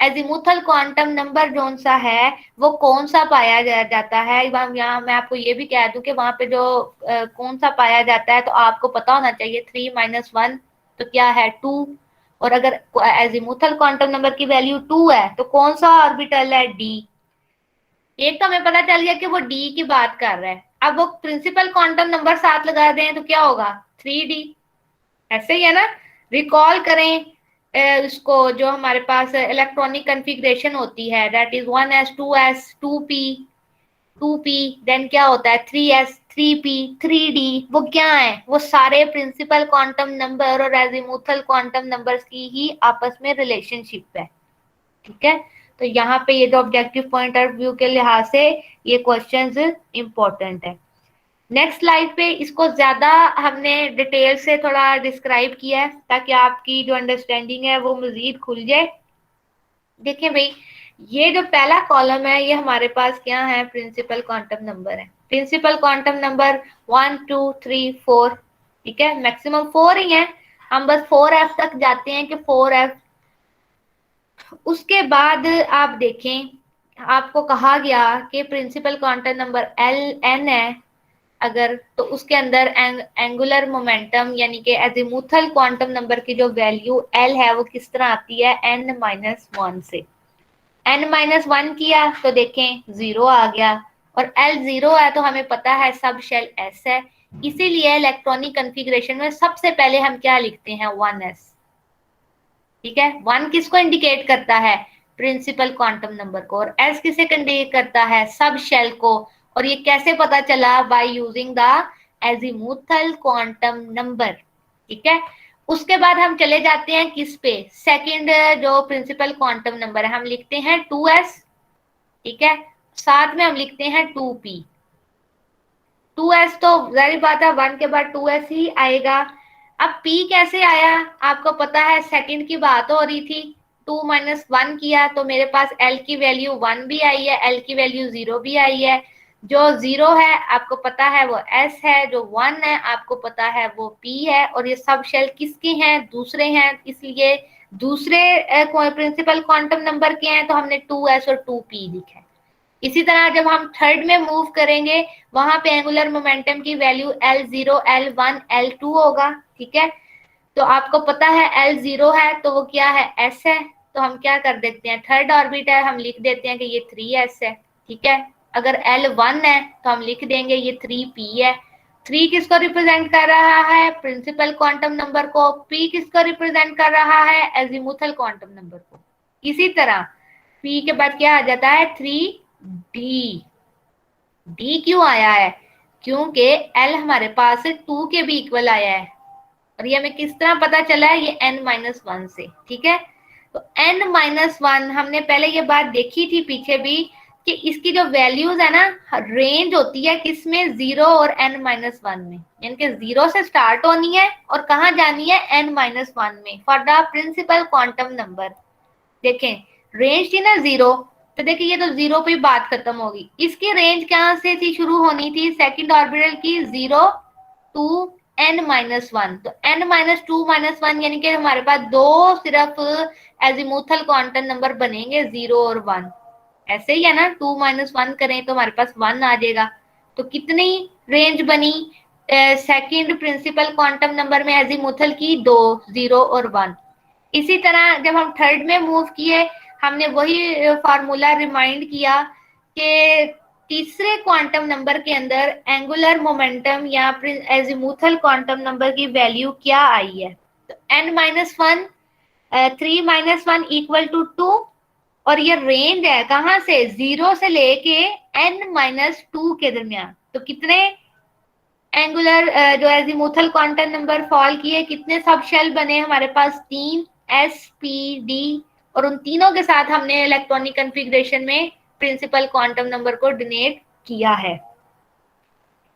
एजीमुथल क्वांटम नंबर जोन सा है वो कौन सा पाया जाता है, यहाँ मैं आपको ये भी कह दूं कि वहां पे जो कौन सा पाया जाता है, तो आपको पता होना चाहिए 3-1 तो क्या है 2। और अगर एजीमुथल क्वांटम नंबर की वैल्यू 2 है तो कौन सा ऑर्बिटल है, डी। एक तो हमें पता चल गया कि वो डी की बात कर रहा है, अब वो प्रिंसिपल क्वांटम नंबर साथ लगा दें तो क्या होगा 3d। ऐसे ही है ना, रिकॉल करें इसको, जो हमारे पास इलेक्ट्रॉनिक कन्फिग्रेशन होती है that is 1s 2s 2p then क्या होता है 3s 3p 3d। वो क्या है, वो सारे प्रिंसिपल क्वांटम नंबर और एजीमुथल क्वांटम नंबर्स की ही आपस में रिलेशनशिप है। ठीक है, तो यहाँ पे ये जो ऑब्जेक्टिव पॉइंट ऑफ व्यू के लिहाज से ये क्वेश्चंस इंपॉर्टेंट है। नेक्स्ट स्लाइड पे इसको ज्यादा हमने डिटेल से थोड़ा डिस्क्राइब किया है ताकि आपकी जो अंडरस्टैंडिंग है वो मजीद खुल जाए। देखिए भाई, ये जो पहला कॉलम है ये हमारे पास क्या है, प्रिंसिपल क्वांटम नंबर है। प्रिंसिपल क्वांटम नंबर 1 2 3 4, ठीक है, मैक्सिमम 4 ही है, हम बस 4f तक जाते हैं कि 4f। उसके बाद आप देखें, आपको कहा गया कि principal quantum number l n है अगर, तो उसके अंदर एंगुलर मोमेंटम यानी कि एजीमुथल क्वांटम नंबर की जो वैल्यू एल है वो किस तरह आती है, n-1 से। n-1 किया तो देखें 0 आ गया, और l 0 है तो हमें पता है सब शेल s है, इसीलिए इलेक्ट्रॉनिक कॉन्फ़िगरेशन में सबसे पहले हम क्या लिखते हैं, 1s। ठीक है, 1 किसको इंडिकेट करता है, प्रिंसिपल क्वांटम नंबर को, और s किसे इंडिकेट करता है, सब शेल को। और ये कैसे पता चला, by using the azimuthal quantum number. ठीक है, उसके बाद हम चले जाते हैं किस पे, सेकंड जो प्रिंसिपल क्वांटम नंबर है हम लिखते हैं 2s। ठीक है, साथ में हम लिखते हैं 2p। 2s तो जाहिर बात है 1 के बाद 2s ही आएगा। अब p कैसे आया, आपको पता है सेकंड की बात हो रही थी, 2-1 किया तो मेरे पास l की वैल्यू 1 भी आई है, l की वैल्यू 0 भी आई है। जो 0 है आपको पता है वो s है, जो 1 है आपको पता है वो p है, और ये सब शेल किसके हैं, दूसरे हैं, इसलिए दूसरे प्रिंसिपल क्वांटम नंबर के हैं तो हमने 2s और 2p लिखा है। इसी तरह जब हम थर्ड में मूव करेंगे वहां पे एंगुलर मोमेंटम की वैल्यू L0 L1 L2 होगा। ठीक है, तो आपको पता है L0 है तो वो क्या है, S है, तो हम क्या कर देते हैं, थर्ड ऑर्बिट है, हम लिख देते हैं कि ये 3s है। ठीक है, अगर L1 है तो हम लिख देंगे ये 3p है। 3 किसको रिप्रेजेंट कर रहा है, प्रिंसिपल क्वांटम नंबर को, p किसको रिप्रेजेंट कर रहा है, एजीमुथल क्वांटम नंबर को। इसी तरह p के बाद क्या आ जाता है, 3d। d क्यों आया है, क्योंकि l हमारे पास 2 के भी इक्वल आया है, और ये हमें किस तरह पता चला है, ये n-1 से। ठीक है, तो n-1 हमने पहले ये बात देखी थी पीछे भी कि इसकी जो वैल्यूज है ना, रेंज होती है किसमें, 0 और n-1 में, यानी कि 0 से स्टार्ट होनी है और कहाँ जानी है, n-1 में, for the principal quantum number. देखें रेंज थी ना 0, तो देखिए ये तो 0 पे बात खत्म होगी, इसकी रेंज कहाँ से थी, शुरू होनी थी सेकंड ऑर्बिटल की, 0 टू n-1, तो n-2-1 यानी कि हमारे पास दो सिर्फ एजीमुथल क्वांटम नंबर बनेंगे, 0 और 1। ऐसे ही है ना, 2-1 करें तो हमारे पास 1 आ जाएगा। तो कितनी रेंज बनी, सेकंड प्रिंसिपल क्वांटम नंबर में एजीमुथल की, 2, 0 और 1। इसी तरह जब हम थर्ड में मूव किए हमने वही फार्मूला रिमाइंड किया कि तीसरे क्वांटम नंबर के अंदर एंगुलर मोमेंटम या एजीमुथल क्वांटम नंबर की वैल्यू क्या आई है, तो n-1 3-1 इक्वल टू 2, और ये रेंज है कहां से, 0 से लेके n-2 के दरमियान। तो कितने एंगुलर जो एजीमुथल क्वांटम नंबर फॉल किए, कितने सब शेल बने हमारे पास, 3 s p d, और उन तीनों के साथ हमने इलेक्ट्रॉनिक कॉन्फ़िगरेशन में प्रिंसिपल क्वांटम नंबर को डिनोट किया है।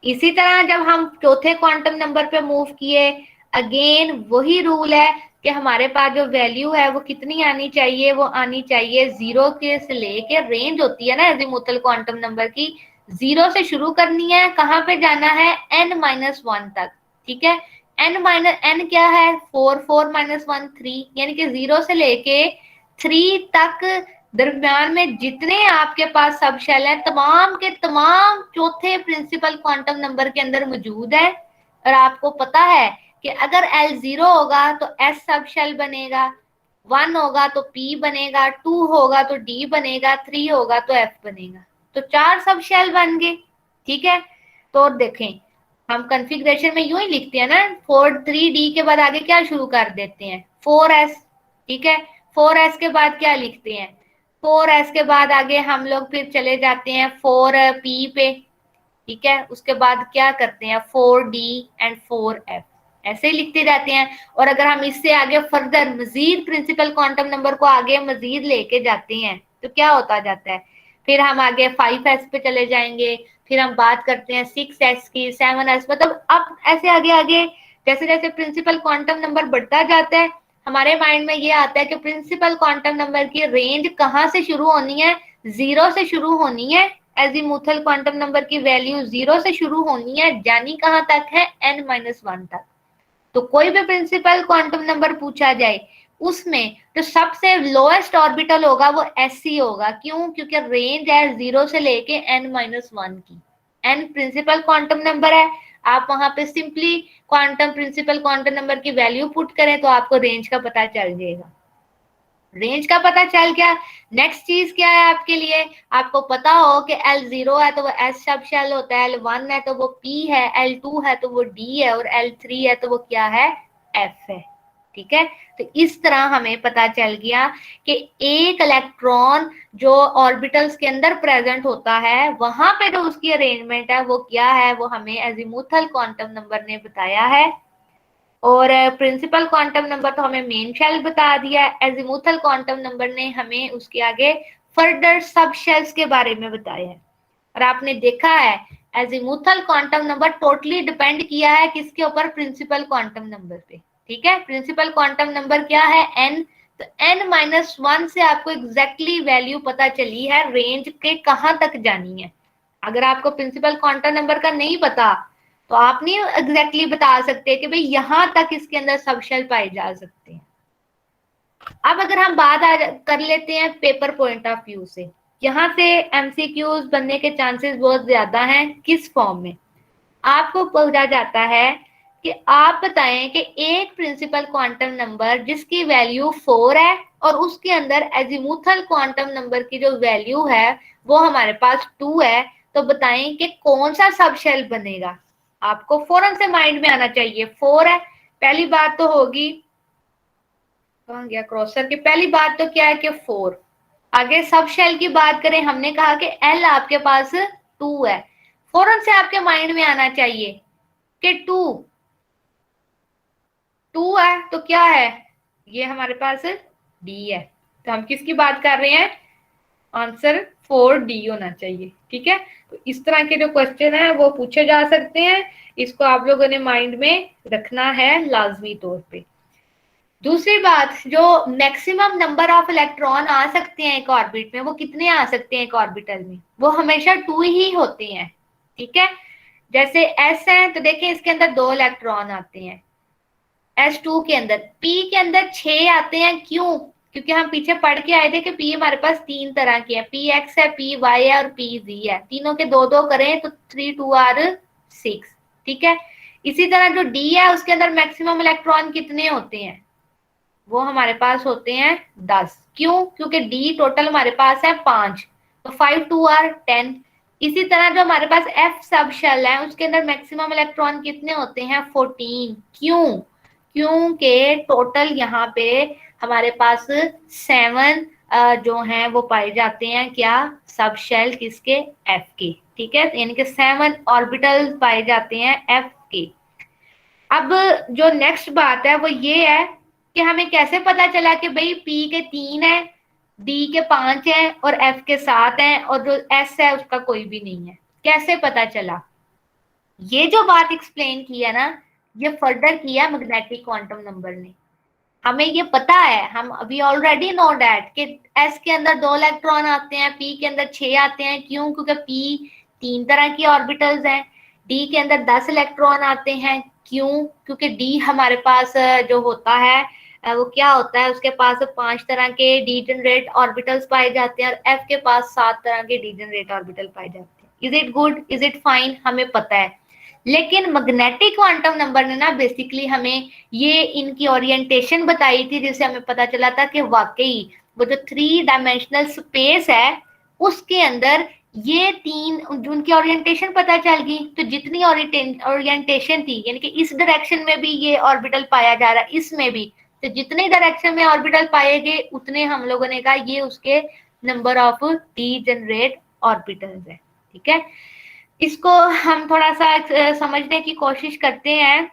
इसी तरह जब हम चौथे क्वांटम नंबर पे मूव किए, अगेन वही रूल है कि हमारे पास जो वैल्यू है वो कितनी आनी चाहिए, वो आनी चाहिए 0 के से लेके, रेंज होती है ना एजीमुथल क्वांटम नंबर की, 0 से शुरू करनी है, कहाँ पे जाना है, n-1 तक। ठीक है, n क्या है, 4 4-1 3, यानी कि 0 से लेके 3 तक दरम्यान में जितने आपके पास सब शेल हैं तमाम के तमाम चौथे प्रिंसिपल क्वांटम नंबर के अंदर मौजूद है। और आपको पता है कि अगर L 0 होगा तो S सब शेल बनेगा, 1 होगा तो P बनेगा, 2 होगा तो D बनेगा, 3 होगा तो F बनेगा, तो 4 सब शेल बन गए। ठीक है, तो देखें हम कॉन्फ़िगरेशन में यूं ही लिखते हैं ना, 4-3D के बाद आगे क्या शुरू कर देते हैं, 4S। ठीक है, 4S के बाद क्या लिखते हैं, 4S के बाद आगे हम लोग फिर चले जाते हैं 4P पे। ठीक है, उसके बाद क्या करते हैं, 4D एंड 4F, ऐसे ही लिखते जाते हैं। और अगर हम इससे आगे फर्दर मजीद प्रिंसिपल क्वांटम नंबर को आगे मजीद लेके जाते हैं तो क्या होता जाता है, फिर हम आगे 5s पे चले जाएंगे, फिर हम बात करते हैं 6s की, 7s, मतलब अब ऐसे आगे आगे जैसे जैसे प्रिंसिपल क्वांटम नंबर बढ़ता जाता है हमारे माइंड में ये आता है कि प्रिंसिपल क्वांटम नंबर की रेंज कहाँ से शुरू होनी है, 0 से शुरू होनी है। एजीमुथल क्वांटम नंबर की वैल्यू 0 से शुरू होनी है, जानी कहाँ तक है, n-1 तक। तो कोई भी प्रिंसिपल क्वांटम नंबर पूछा जाए उसमें जो सबसे लोएस्ट ऑर्बिटल होगा वो SC होगा। क्यों? क्योंकि रेंज है 0 से लेके n-1 की। n प्रिंसिपल क्वांटम नंबर है, आप वहां पे simply quantum principal quantum number की वैल्यू पुट करें तो आपको रेंज का पता चल जाएगा। रेंज का पता चल गया। नेक्स्ट चीज क्या है आपके लिए, आपको पता हो कि L0 है तो वो S सब शेल होता है, L1 है तो वो P है, L2 है तो वो D है, और L3 है तो वो क्या है, F है। ठीक है, तो इस तरह हमें पता चल गया कि एक इलेक्ट्रॉन जो ऑर्बिटल्स के अंदर प्रेजेंट होता है वहां पे जो उसकी अरेंजमेंट है वो क्या है, वो हमें एजीमुथल क्वांटम नंबर ने बताया है। और प्रिंसिपल क्वांटम नंबर तो हमें मेन शेल बता दिया है, एजीमुथल क्वांटम नंबर ने हमें उसके आगे फर्दर सब शेल्स के बारे में बताया है। और आपने देखा है azimuthal quantum number totally depend किया है किसके ऊपर, प्रिंसिपल क्वांटम नंबर पे। ठीक है, प्रिंसिपल क्वांटम नंबर क्या है, n, तो n-1 से आपको एग्जैक्टली वैल्यू पता चली है रेंज के कहां तक जानी है। अगर आपको प्रिंसिपल क्वांटम नंबर का नहीं पता तो आप नहीं एग्जैक्टली बता सकते कि भाई यहां तक इसके अंदर सब शेल पाए जा सकते हैं। अब अगर हम बात कर लेते हैं पेपर पॉइंट ऑफ व्यू से, यहाँ से एमसीक्यूज बनने के चांसेस बहुत ज्यादा हैं। किस फॉर्म में, आपको पूछा जाता है कि आप बताएं कि एक प्रिंसिपल क्वांटम नंबर जिसकी वैल्यू 4 है और उसके अंदर एजीमुथल क्वांटम नंबर की जो वैल्यू है वो हमारे पास 2 है, तो बताएं कि कौन सा सब शेल बनेगा। आपको फौरन से माइंड में आना चाहिए 4 है, पहली बात तो होगी, कहाँ गया क्रॉसर की, पहली बात तो क्या है कि 4। आगे सब शेल की बात करें, हमने कहा कि L आपके पास 2 है, फौरन से आपके माइंड में आना चाहिए कि 2 है तो क्या है, ये हमारे पास D है। तो हम किसकी बात कर रहे हैं, आंसर 4D होना चाहिए। ठीक है, तो इस तरह के जो क्वेश्चन है वो पूछे जा सकते हैं, इसको आप लोगों ने माइंड में रखना है लाजमी तौर पे। दूसरी बात, जो मैक्सिमम नंबर ऑफ इलेक्ट्रॉन आ सकते हैं एक ऑर्बिट में, वो कितने आ सकते हैं एक ऑर्बिटल में, वो हमेशा 2 ही होते हैं। ठीक है, जैसे S है तो देखिए इसके अंदर 2 इलेक्ट्रॉन आते हैं, S2 के अंदर, P के अंदर 6 आते हैं। क्यों? क्योंकि हम पीछे पढ़ के आए थे कि P हमारे पास 3 तरह की है, PX है, PY है और PZ है, तीनों के 2-2 करें तो 3 2 आर 6। ठीक है, इसी तरह जो D है उसके अंदर मैक्सिमम इलेक्ट्रॉन कितने होते हैं, वो हमारे पास होते हैं 10। क्यों? क्योंकि D टोटल हमारे पास है 5, तो 5 2 आर 10। इसी तरह जो हमारे पास F सब शेल है उसके अंदर मैक्सिमम इलेक्ट्रॉन कितने होते हैं, 14। क्यों? क्योंकि टोटल यहाँ पे हमारे पास 7 जो हैं वो पाए जाते हैं, क्या, सब शेल किसके, F के। ठीक है, यानी कि 7 ऑर्बिटल पाए जाते हैं F के। अब जो नेक्स्ट बात है वो ये है कि हमें कैसे पता चला कि भाई P के 3 है, D के 5 है और F के 7 है और जो S है उसका कोई भी नहीं है, कैसे पता चला? ये जो बात एक्सप्लेन किया ना, ये फर्दर किया मैग्नेटिक क्वांटम नंबर ने। हमें ये पता है, हम अभी ऑलरेडी नो दैट कि S के अंदर 2 इलेक्ट्रॉन आते हैं, P के अंदर 6 आते हैं। क्यों? क्योंकि P 3 तरह की ऑर्बिटल्स हैं। D के अंदर 10 इलेक्ट्रॉन आते हैं। क्यों? क्योंकि D हमारे पास जो होता है वो क्या होता है, उसके पास 5 तरह के डीजेनरेट ऑर्बिटल्स पाए जाते हैं और F के पास 7 तरह के डीजेनरेट ऑर्बिटल पाए जाते हैं। Is it good, is it fine, हमें पता है। लेकिन मैग्नेटिक क्वांटम नंबर ने ना बेसिकली हमें ये इनकी ओरिएंटेशन बताई थी, जिससे हमें पता चला था कि वाकई वो जो 3 डायमेंशनल स्पेस है उसके अंदर ये 3, जो उनकी ओरिएंटेशन पता चल गई, तो जितनी ओरिएंटेशन थी, यानी कि इस डायरेक्शन में भी ये ऑर्बिटल पाया जा रहा है, इसमें भी, तो जितने डायरेक्शन में ऑर्बिटल पाए गए उतने हम लोगों ने कहा ये उसके नंबर ऑफ डीजेनरेट ऑर्बिटल्स है। ठीक है, इसको हम थोड़ा सा समझने की कोशिश करते हैं।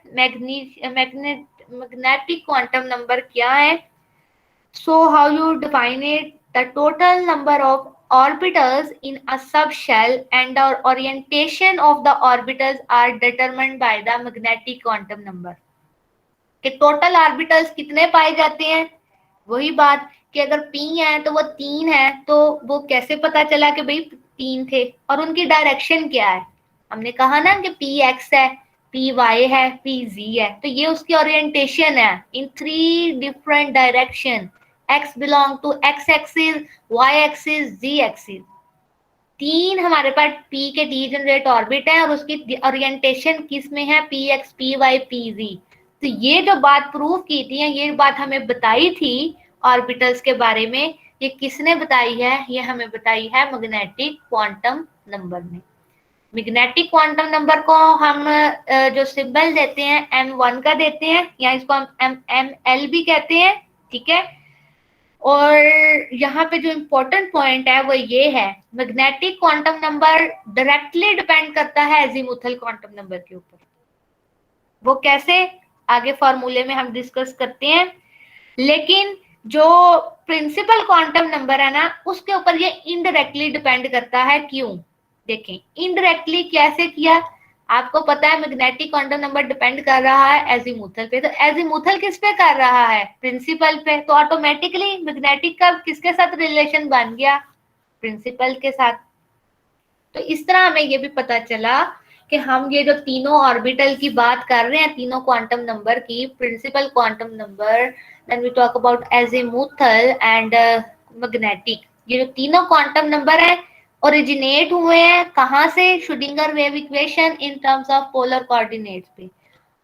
मैग्नेटिक क्वांटम नंबर क्या है? So how you define it? The total number of orbitals in a subshell and the orientation of the orbitals are determined by the magnetic quantum number. कि टोटल ऑर्बिटल्स कितने पाए जाते हैं? वही बात कि अगर p है तो वो 3 है, तो वो कैसे पता चला कि भाई 3 थे? और उनकी डायरेक्शन क्या है? हमने कहा ना कि p x है, p y है, p z है, तो ये उसकी ओरिएंटेशन है in 3 different direction. x belong to x axis, y axis, z axis. 3 हमारे पास p के डीजेनरेट ऑर्बिट है और उसकी ओरिएंटेशन किस में है? p x, p y, p z। तो ये जो बात प्रूव की थी, ये बात हमें बताई थी ऑर्बिटल्स के बारे में, ये किसने बताई है? ये हमें बताई है मैग्नेटिक क्वांटम नंबर ने। मैग्नेटिक क्वांटम नंबर को हम जो सिंबल देते हैं m1 का देते हैं, या इसको हम ml भी कहते हैं, ठीक है। और यहाँ पे जो इम्पोर्टेंट पॉइंट है वो ये है, magnetic quantum number directly depend करता है एजीमुथल क्वांटम नंबर के ऊपर। वो कैसे? आगे फॉर्मूले में हम डिस्कस करते हैं। लेकिन जो प्रिंसिपल क्वांटम नंबर है ना, उसके ऊपर ये इनडायरेक्टली डिपेंड करता है। क्यों? देखें इनडायरेक्टली कैसे किया। आपको पता है मैग्नेटिक क्वांटम नंबर डिपेंड कर रहा है एजीमुथल पे, तो एजीमुथल किस पे कर रहा है? प्रिंसिपल पे। तो ऑटोमेटिकली मैग्नेटिक का किसके साथ रिलेशन बन गया? प्रिंसिपल के साथ। तो इस तरह हमें ये भी पता चला कि हम ये जो तीनों ऑर्बिटल की बात कर रहे हैं, तीनों क्वांटम नंबर की, principal quantum number, then we talk about azimuthal and magnetic, ये जो तीनों क्वांटम नंबर है ओरिजिनेट हुए हैं कहाँ से? Schrodinger wave equation in terms of polar coordinates पे।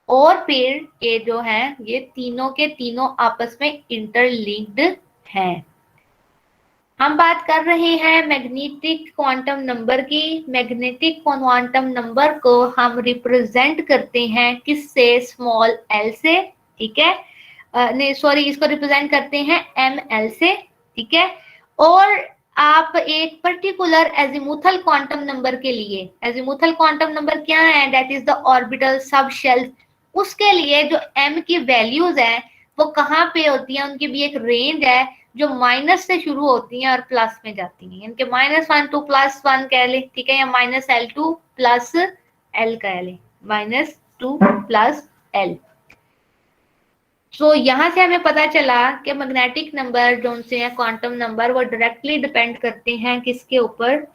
और फिर ये जो है ये तीनों के तीनों आपस में इंटरलिंक्ड हैं। हम बात कर रहे हैं मैग्नेटिक क्वांटम नंबर की। मैग्नेटिक क्वांटम नंबर को हम रिप्रेजेंट करते हैं किससे? स्मॉल l से, ठीक है। नहीं सॉरी, इसको रिप्रेजेंट करते हैं ml से, ठीक है। और आप एक पर्टिकुलर एजीमुथल क्वांटम नंबर के लिए, एजीमुथल क्वांटम नंबर क्या है? That is the orbital sub shell. उसके लिए जो m की वैल्यूज है वो कहाँ पे होती है? उनकी भी एक रेंज है जो माइनस से शुरू होती हैं और प्लस में जाती हैं। इनके -1 टू +1 कह ले, ठीक है, या -L2 प्लस L कह ले, -2 प्लस L। तो यहां से हमें पता चला कि मैग्नेटिक नंबर जो से हैं क्वांटम नंबर, वो डायरेक्टली डिपेंड करते हैं किसके ऊपर?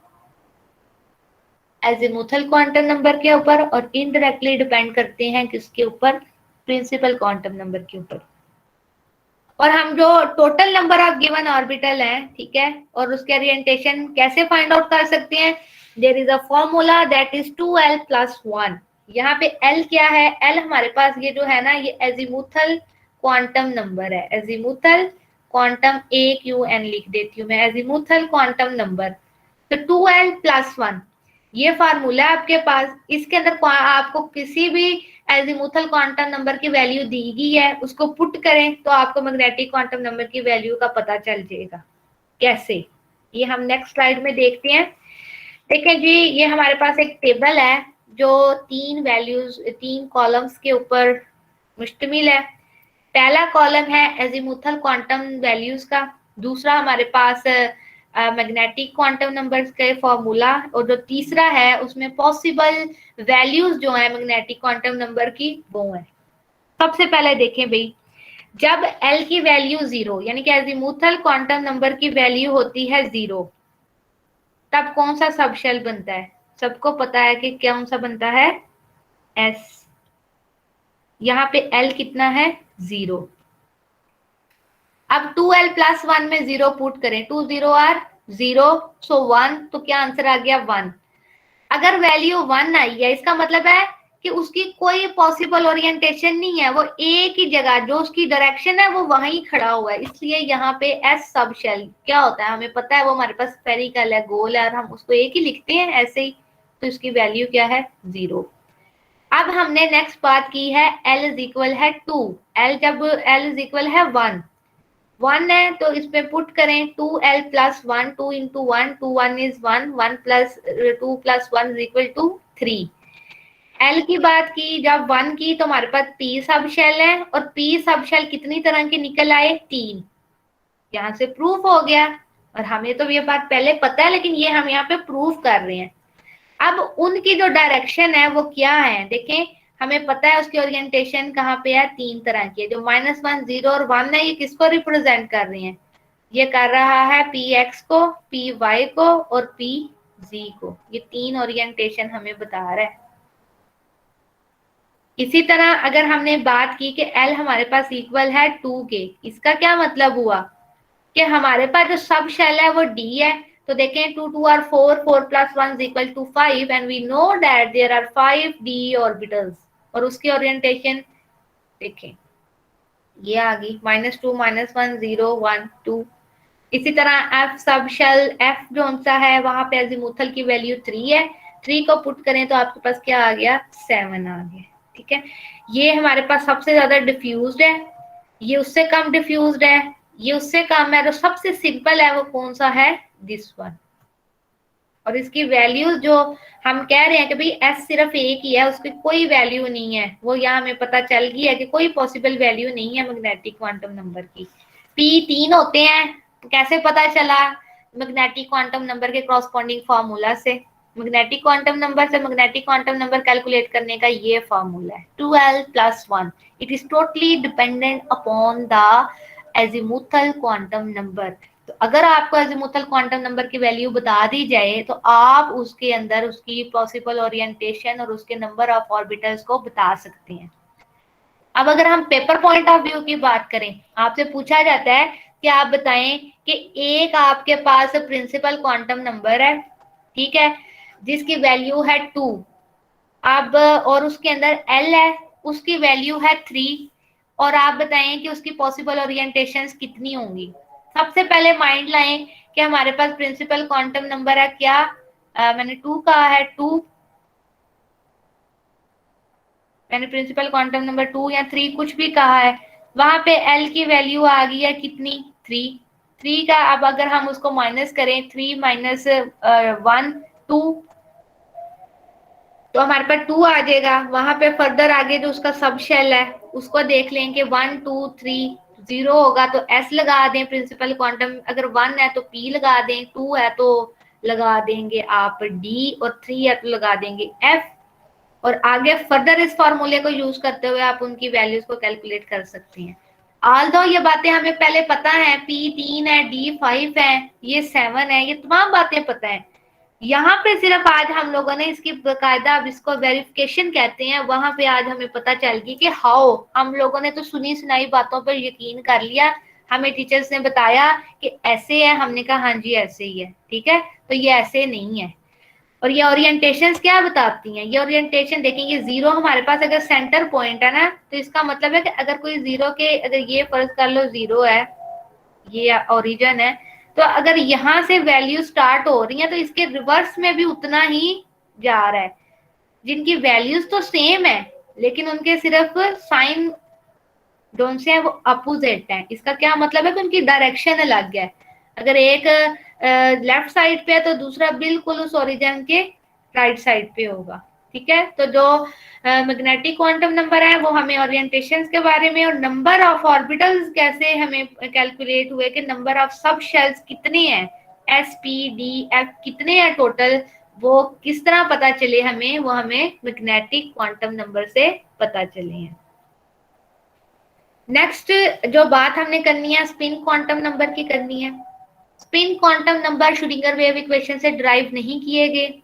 एजीमुथल क्वांटम नंबर के ऊपर, और इनडायरेक्टली डिपेंड करते हैं किसके ऊपर? प्रिंसिपल क्वांटम नंबर के ऊपर। और हम जो total number of given orbital है, ठीक है, और उसके ओरिएंटेशन कैसे फाइंड आउट कर सकते हैं? There is a formula that is 2l + 1। यहाँ पे l क्या है? l हमारे पास ये जो है ना, ये एजीमुथल क्वांटम नंबर है। एजीमुथल क्वांटम AQN लिख देती हूँ मैं, एजीमुथल क्वांटम नंबर। तो 2l + 1 ये फार्मूला है आपके पास। इसके अंदर आपको किसी भी एजीमुथल क्वांटम नंबर की वैल्यू दी गई है, उसको पुट करें तो आपको मैग्नेटिक क्वांटम नंबर की वैल्यू का पता चल जाएगा। कैसे? ये हम नेक्स्ट स्लाइड में देखते हैं। देखें जी, ये हमारे पास एक टेबल है जो 3 वैल्यूज, 3 कॉलम्स के ऊपर मुश्तमिल है। पहला कॉलम है एजीमुथल क्वांटम वैल्यूज का, दूसरा हमारे पास मैग्नेटिक क्वांटम नंबर्स के फॉर्मूला, और जो तीसरा है उसमें पॉसिबल वैल्यूज जो है मैग्नेटिक क्वांटम नंबर की वो है। सबसे पहले देखें भाई, जब L की वैल्यू 0 यानी कि एजीमुथल क्वांटम नंबर की वैल्यू होती है 0, तब कौन सा सबशेल बनता है? सबको पता है कि कौन सा बनता है? S। यहाँ पे L कितना है? 0। अब 2l + 1 में 0 पुट करें, 2 0 आर 0, सो 1, तो क्या आंसर आ गया? 1। अगर वैल्यू 1 आई है, इसका मतलब है कि उसकी कोई पॉसिबल ओरिएंटेशन नहीं है, वो एक ही जगह, जो उसकी डायरेक्शन है वो वहीं खड़ा हुआ है। इसलिए यहाँ पे एस सब शेल क्या होता है हमें पता है, वो हमारे पास स्फेरिकल है, गोल है, और हम उसको एक ही लिखते हैं ऐसे ही। तो इसकी वैल्यू क्या है? 0। अब हमने नेक्स्ट बात की है L = 2। L जब L = 1, 1 है तो इसमें पुट करें 2l plus 1, 2 into 1, 2 1 is 1, 1 plus 2 plus 1 is equal to 3। L की बात की जब 1 की तो हमारे पास p सब शेल है और p सब शेल कितनी तरह के निकल आए, 3। यहाँ से प्रूफ हो गया, और हमें तो ये बात पहले पता है लेकिन ये हम यहाँ पे प्रूफ कर रहे हैं। अब उनकी जो डायरेक्शन है वो क्या है, देखें हमें पता है उसकी ओरिएंटेशन कहाँ पे है, 3 तरह की है। जो -1, 0 और 1 है ये किसको रिप्रेजेंट कर रही हैं, ये कर रहा है px को, py को और pz को। ये 3 ओरिएंटेशन हमें बता रहा है। इसी तरह अगर हमने बात की कि l हमारे पास इक्वल है 2 के, इसका क्या मतलब हुआ कि हमारे पास जो सब शेल है वो d है। तो देखें 2 2 are 4, 4 plus 1 is equal to 5 and we know that there are 5 d orbitals. और उसकी ओरिएंटेशन देखें ये आ गई -2 -1 0 1 2। इसी तरह f सब शेल f जो सा है वहां पे अजीमुथल की वैल्यू 3 है, 3 को पुट करें तो आपके पास क्या आ गया, 7 आ गया। ठीक है, ये हमारे पास सबसे ज्यादा डिफ्यूज्ड है, ये उससे कम डिफ्यूज्ड है, ये उससे कम है। जो सबसे सिंपल है वो कौन सा है, दिस वन। और इसकी वैल्यूज जो हम कह रहे हैं कि भाई एस सिर्फ एक ही है, उसकी कोई वैल्यू नहीं है, वो यहाँ हमें पता चल गई है कि कोई पॉसिबल वैल्यू नहीं है मैग्नेटिक क्वांटम नंबर की। पी 3 होते हैं, तो कैसे पता चला, मैग्नेटिक क्वांटम नंबर के कॉरस्पॉन्डिंग फार्मूला से। मैग्नेटिक क्वांटम नंबर से मैग्नेटिक क्वांटम नंबर कैलकुलेट करने का ये फार्मूला है 2l plus 1। It is totally dependent upon the azimuthal quantum number. तो अगर आपको एजीमुथल क्वांटम नंबर की वैल्यू बता दी जाए तो आप उसके अंदर उसकी पॉसिबल ओरिएंटेशन और उसके नंबर ऑफ ऑर्बिटल्स को बता सकते हैं। अब अगर हम पेपर पॉइंट ऑफ व्यू की बात करें, आपसे पूछा जाता है कि आप बताएं कि एक आपके पास प्रिंसिपल क्वांटम नंबर है, ठीक है, जिसकी वैल्यू है 2, अब और उसके अंदर एल है, उसकी वैल्यू है 3, और आप बताएं कि उसकी पॉसिबल ओरिएंटेशंस कितनी होंगी। सबसे पहले माइंड लाएं कि हमारे पास प्रिंसिपल क्वांटम नंबर है क्या, मैंने 2 कहा है, 2, मैंने प्रिंसिपल क्वांटम नंबर 2 या 3 कुछ भी कहा है, वहां पे एल की वैल्यू आ गई है कितनी, 3। 3 का अब अगर हम उसको माइनस करें, 3 माइनस 1 2, तो हमारे पास 2 आ जाएगा। वहां पे फर्दर आगे जो उसका सब शेल है उसको देख लें कि 1 2 3 0 होगा तो एस लगा दें प्रिंसिपल क्वांटम, अगर 1 है तो पी लगा दें, 2 है तो लगा देंगे आप डी, और 3 है तो लगा देंगे एफ। और आगे फर्दर इस फॉर्मूले को यूज करते हुए आप उनकी वैल्यूज को कैलकुलेट कर सकते हैं। ऑल्दो ये बातें हमें पहले पता है, पी 3 है, डी 5 है, ये 7 है, ये तमाम बातें पता है। यहाँ पे सिर्फ आज हम लोगों ने इसकी बकायदा, अब इसको वेरिफिकेशन कहते हैं, वहां पे आज हमें पता चल गई कि हाउ, हम लोगों ने तो सुनी सुनाई बातों पर यकीन कर लिया, हमें टीचर्स ने बताया कि ऐसे है, हमने कहा हाँ जी ऐसे ही है, ठीक है, तो ये ऐसे नहीं है। और ये ओरिएंटेशंस क्या बताती हैं, ये ओरिएंटेशन देखेंगे, 0 हमारे पास अगर सेंटर पॉइंट है ना, तो इसका मतलब है कि अगर कोई 0 के, अगर ये फर्ज कर लो 0 है, ये ओरिजिन है, तो अगर यहाँ से वैल्यू स्टार्ट हो रही है तो इसके रिवर्स में भी उतना ही जा रहा है। जिनकी वैल्यूज तो सेम है लेकिन उनके सिर्फ साइन जोन से है वो अपोजिट है। इसका क्या मतलब है कि उनकी डायरेक्शन अलग है। अगर एक लेफ्ट साइड पे है तो दूसरा बिल्कुल उस ओरिजिन के राइट साइड पे होगा। ठीक है, तो जो मैग्नेटिक क्वांटम नंबर है वो हमें ओरिएंटेशंस के बारे में, और नंबर ऑफ ऑर्बिटल्स कैसे हमें कैलकुलेट हुए कि नंबर ऑफ सब शेल्स कितने हैं, एस पी डी एफ कितने हैं टोटल, वो किस तरह पता चले हमें, वो हमें मैग्नेटिक क्वांटम नंबर से पता चले हैं। नेक्स्ट जो बात हमने करनी है स्पिन क्वांटम नंबर की करनी है। Spin quantum number Schrodinger wave equation से ड्राइव नहीं किए गए,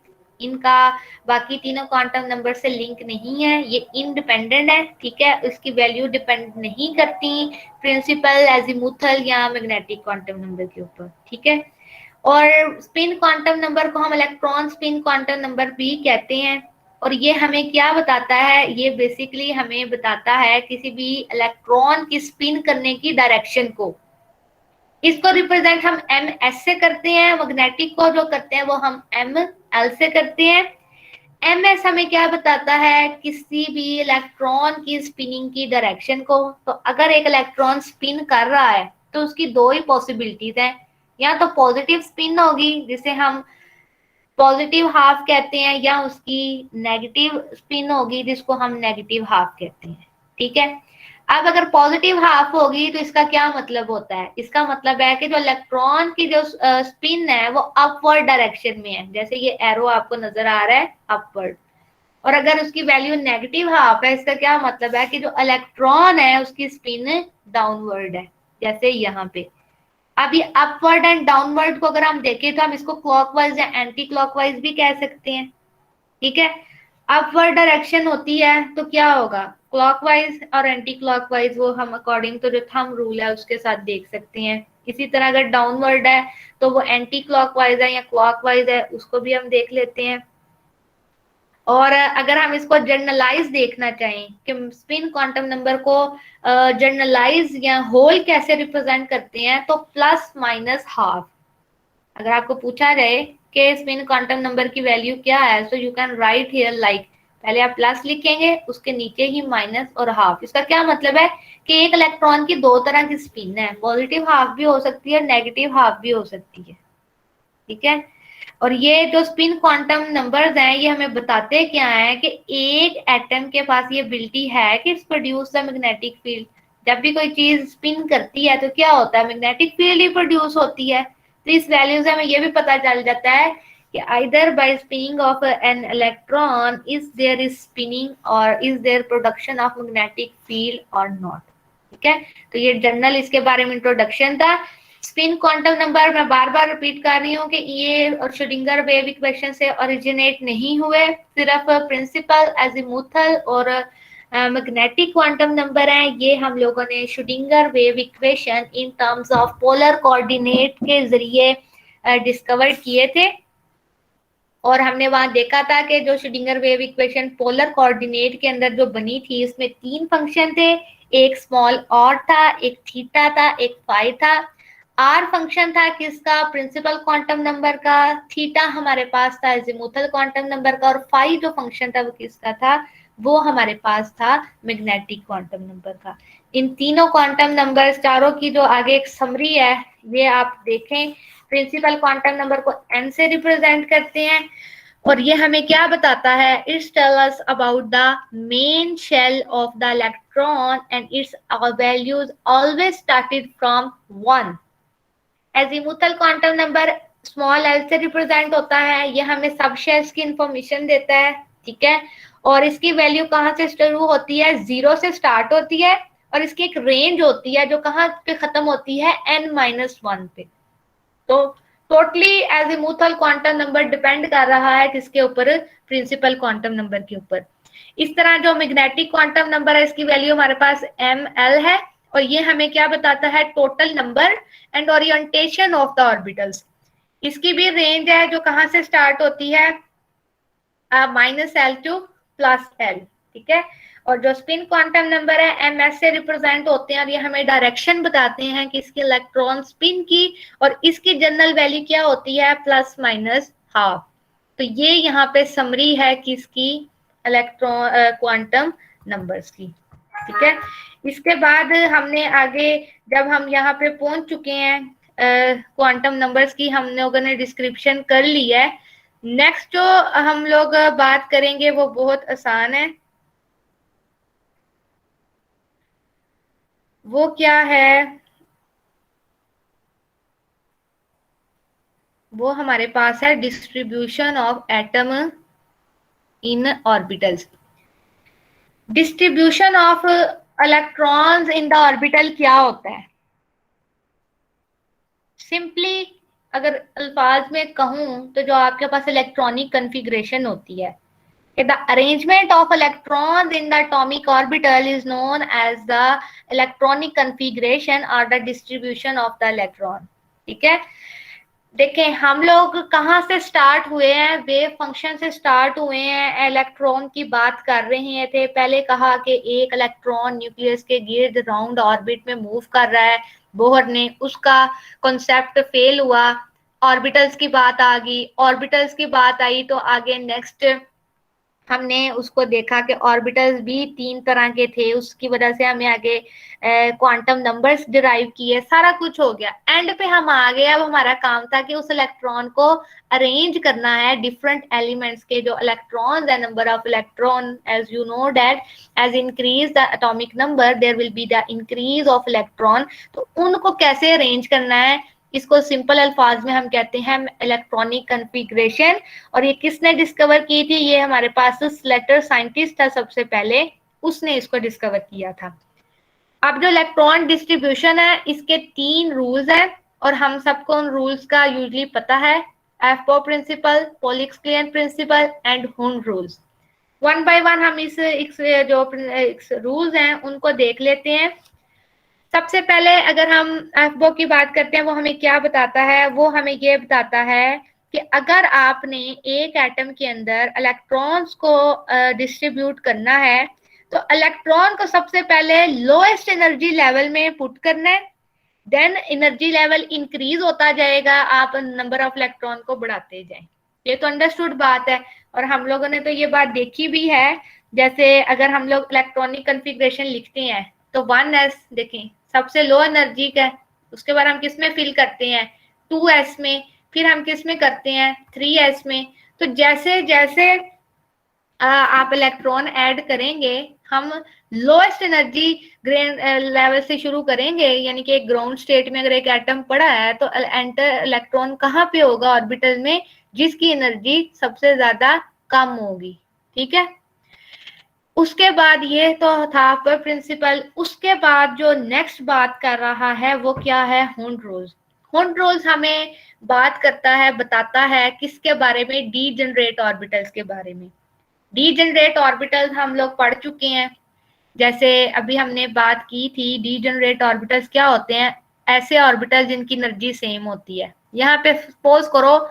इनका बाकी तीनों क्वांटम नंबर से लिंक नहीं है, ये इंडिपेंडेंट है। ठीक है, इसकी वैल्यू डिपेंड नहीं करती प्रिंसिपल, एजीमुथल या मैग्नेटिक क्वांटम नंबर के ऊपर। ठीक है, और स्पिन क्वांटम नंबर को हम इलेक्ट्रॉन स्पिन क्वांटम नंबर भी कहते हैं। और ये हमें क्या बताता है, ये बेसिकली हमें बताता है किसी भी इलेक्ट्रॉन की स्पिन करने की डायरेक्शन को। इसको रिप्रेजेंट हम एम एस से करते हैं, मैग्नेटिक को जो करते हैं वो हम एम एल से करते हैं। एम एस हमें क्या बताता है, किसी भी इलेक्ट्रॉन की स्पिनिंग की डायरेक्शन को। तो अगर एक इलेक्ट्रॉन स्पिन कर रहा है तो उसकी दो ही पॉसिबिलिटीज हैं, या तो पॉजिटिव स्पिन होगी जिसे हम पॉजिटिव हाफ कहते हैं, या उसकी नेगेटिव स्पिन होगी जिसको हम नेगेटिव हाफ कहते हैं। ठीक है, अब अगर पॉजिटिव हाफ होगी तो इसका क्या मतलब होता है, इसका मतलब है कि जो इलेक्ट्रॉन की जो स्पिन है वो अपवर्ड डायरेक्शन में है, जैसे ये एरो आपको नजर आ रहा है अपवर्ड। और अगर उसकी वैल्यू नेगेटिव हाफ है, इसका क्या मतलब है कि जो इलेक्ट्रॉन है उसकी स्पिन डाउनवर्ड है, जैसे यहाँ पे। अब ये अपवर्ड एंड डाउनवर्ड को अगर हम देखें तो हम इसको क्लॉकवाइज या एंटी क्लॉकवाइज भी कह सकते हैं। ठीक है, अपवर्ड डायरेक्शन होती है तो क्या होगा, क्लॉकवाइज और एंटी क्लॉकवाइज वो हम अकॉर्डिंग टू जो थंब रूल है उसके साथ देख सकते हैं। इसी तरह अगर डाउनवर्ड है तो वो एंटी क्लॉकवाइज है या क्लॉकवाइज है, उसको भी हम देख लेते हैं। और अगर हम इसको जर्नलाइज देखना चाहें कि स्पिन क्वांटम नंबर को जर्नलाइज या होल कैसे रिप्रेजेंट करते हैं, तो प्लस माइनस हाफ। अगर आपको पूछा जाए कि स्पिन क्वांटम नंबर की वैल्यू क्या है, so you can right here like, पहले आप प्लस लिखेंगे उसके नीचे ही माइनस और हाफ। इसका क्या मतलब है कि एक इलेक्ट्रॉन की दो तरह की स्पिन है, पॉजिटिव हाफ भी हो सकती है, नेगेटिव हाफ भी हो सकती है। ठीक है, और ये जो स्पिन क्वांटम नंबर्स हैं ये हमें बताते क्या है कि एक एटम के पास ये एबिलिटी है कि it's produce the magnetic field. जब भी कोई चीज स्पिन करती है तो क्या होता है, मैग्नेटिक फील्ड ही प्रोड्यूस होती है। तो इस वैल्यू से हमें ये भी पता चल जाता है कि either by spinning of an electron is is spinning और is there production of magnetic field और नॉट। ठीक है, तो ये जनरल इसके बारे में इंट्रोडक्शन था। स्पिन क्वांटम नंबर मैं बार बार रिपीट कर रही हूँ कि ये और श्रोडिंगर वेव इक्वेशन से ओरिजिनेट नहीं हुए, सिर्फ प्रिंसिपल एजीमुथल और मैग्नेटिक क्वांटम नंबर है ये हम लोगों ने Schrodinger wave equation in terms of polar coordinate के जरिए डिस्कवर किए थे। और हमने वहां देखा था कि जो Schrodinger wave equation polar coordinate के अंदर जो बनी थी इसमें तीन फंक्शन थे, एक स्मॉल ऑर था, एक थीटा था, एक फाई था। आर फंक्शन था किसका, प्रिंसिपल क्वांटम नंबर का, थीटा हमारे पास था एजीमुथल क्वांटम नंबर का, और फाई जो फंक्शन था वो किसका था, वो हमारे पास था मैग्नेटिक क्वांटम नंबर का। इन तीनों क्वांटम नंबर्स चारों की जो आगे एक समरी है ये आप देखें। प्रिंसिपल क्वांटम नंबर को n से रिप्रेजेंट करते हैं और ये हमें क्या बताता है, it's tell us about the main shell of the electron and its values always started from 1। Azimuthal quantum number small l से रिप्रेजेंट होता है, ये हमें सब शेल्स की इंफॉर्मेशन देता है। ठीक है, और इसकी वैल्यू कहाँ से शुरू होती है, 0 से स्टार्ट होती है और इसकी एक रेंज होती है जो कहाँ पे खत्म होती है, n-1 पे। तो totally azimuthal quantum number depend कर रहा है किसके ऊपर, प्रिंसिपल क्वांटम नंबर के ऊपर। इस तरह जो मैग्नेटिक क्वांटम नंबर है इसकी वैल्यू हमारे पास ml है और ये हमें क्या बताता है, total number and orientation of the orbitals. इसकी भी रेंज है जो कहां से स्टार्ट होती है, -l टू +l। ठीक है, और जो स्पिन क्वांटम नंबर है ms से रिप्रेजेंट होते हैं और ये हमें डायरेक्शन बताते हैं कि इसके इलेक्ट्रॉन स्पिन की, और इसकी जनरल वैल्यू क्या होती है, ±12। तो ये यहाँ पे समरी है किसकी, इलेक्ट्रॉन क्वांटम नंबर्स की। ठीक है, इसके बाद हमने आगे जब हम यहाँ पे पहुंच चुके हैं क्वांटम नंबर्स की हम लोगों ने डिस्क्रिप्शन कर ली है। नेक्स्ट जो हम लोग बात करेंगे वो बहुत आसान है, वो क्या है, वो हमारे पास है distribution of atom in orbitals. Distribution of electrons in the orbital क्या होता है, सिंपली अगर अल्फाज में कहूं तो जो आपके पास इलेक्ट्रॉनिक कॉन्फ़िगरेशन होती है, the arrangement of electrons in the atomic orbital is known as the electronic configuration or the distribution of the electron। ठीक है, देखें हम लोग कहाँ से स्टार्ट हुए हैं, वेव फंक्शन से स्टार्ट हुए हैं, इलेक्ट्रॉन की बात कर रहे थे। पहले कहा कि एक इलेक्ट्रॉन न्यूक्लियस के गिर्द राउंड ऑर्बिट में मूव कर रहा है, बोहर ने उसका कॉन्सेप्ट फेल हुआ, ऑर्बिटल्स की बात आ गई, ऑर्बिटल्स की बात आई तो आगे नेक्स्ट हमने उसको देखा कि ऑर्बिटल्स भी 3 तरह के थे, उसकी वजह से हमें आगे क्वांटम नंबर्स डिराइव किए, सारा कुछ हो गया। एंड पे हम आ गए, अब हमारा काम था कि उस इलेक्ट्रॉन को अरेंज करना है डिफरेंट एलिमेंट्स के जो इलेक्ट्रॉन्स है, number of electron, as you know that as increase the atomic number there will be the increase of electron. तो उनको कैसे अरेंज करना है, इसको सिंपल अल्फाज में हम कहते हैं इलेक्ट्रॉनिक कन्फिग्रेशन। और ये किसने डिस्कवर की थी, ये हमारे पास स्लेटर साइंटिस्ट था सबसे पहले, उसने इसको डिस्कवर किया था। अब जो इलेक्ट्रॉन डिस्ट्रीब्यूशन है, इसके 3 रूल्स हैं और हम सबको उन रूल्स का यूजली पता है, Aufbau principle, Pauli exclusion principle and Hund rules. One by one हम इस जो रूल्स हैं उनको देख लेते हैं। सबसे पहले अगर हम एफबो की बात करते हैं, वो हमें क्या बताता है, वो हमें ये बताता है कि अगर आपने एक एटम के अंदर इलेक्ट्रॉन्स को डिस्ट्रीब्यूट करना है, तो इलेक्ट्रॉन को सबसे पहले लोएस्ट एनर्जी लेवल में पुट करना है, देन एनर्जी लेवल इंक्रीज होता जाएगा, आप नंबर ऑफ इलेक्ट्रॉन को बढ़ाते जाएं। ये तो अंडरस्टूड बात है और हम लोगों ने तो ये बात देखी भी है। जैसे अगर हम लोग इलेक्ट्रॉनिक कन्फिग्रेशन लिखते हैं तो 1s देखें सबसे लो एनर्जी का है, उसके बाद हम किस में फिल करते हैं 2s में, फिर हम किस में करते हैं 3s में। तो जैसे जैसे आप इलेक्ट्रॉन ऐड करेंगे, हम लोएस्ट एनर्जी लेवल से शुरू करेंगे, यानी कि एक ग्राउंड स्टेट में अगर एक एटम पड़ा है तो एंटर इलेक्ट्रॉन कहाँ पे होगा ऑर्बिटल में, जिसकी एनर्जी सबसे ज्यादा कम होगी। ठीक है, उसके बाद ये तो था पर प्रिंसिपल। उसके बाद जो नेक्स्ट बात कर रहा है वो क्या है, हुंड रूल्स। हुंड रूल्स हमें बात करता है, बताता है किसके बारे में, डीजेनरेट ऑर्बिटल्स के बारे में। डीजेनरेट ऑर्बिटल्स हम लोग पढ़ चुके हैं, जैसे अभी हमने बात की थी। डीजेनरेट ऑर्बिटल्स क्या होते हैं, ऐसे ऑर्बिटल जिनकी एनर्जी सेम होती है। यहाँ पे सपोज करो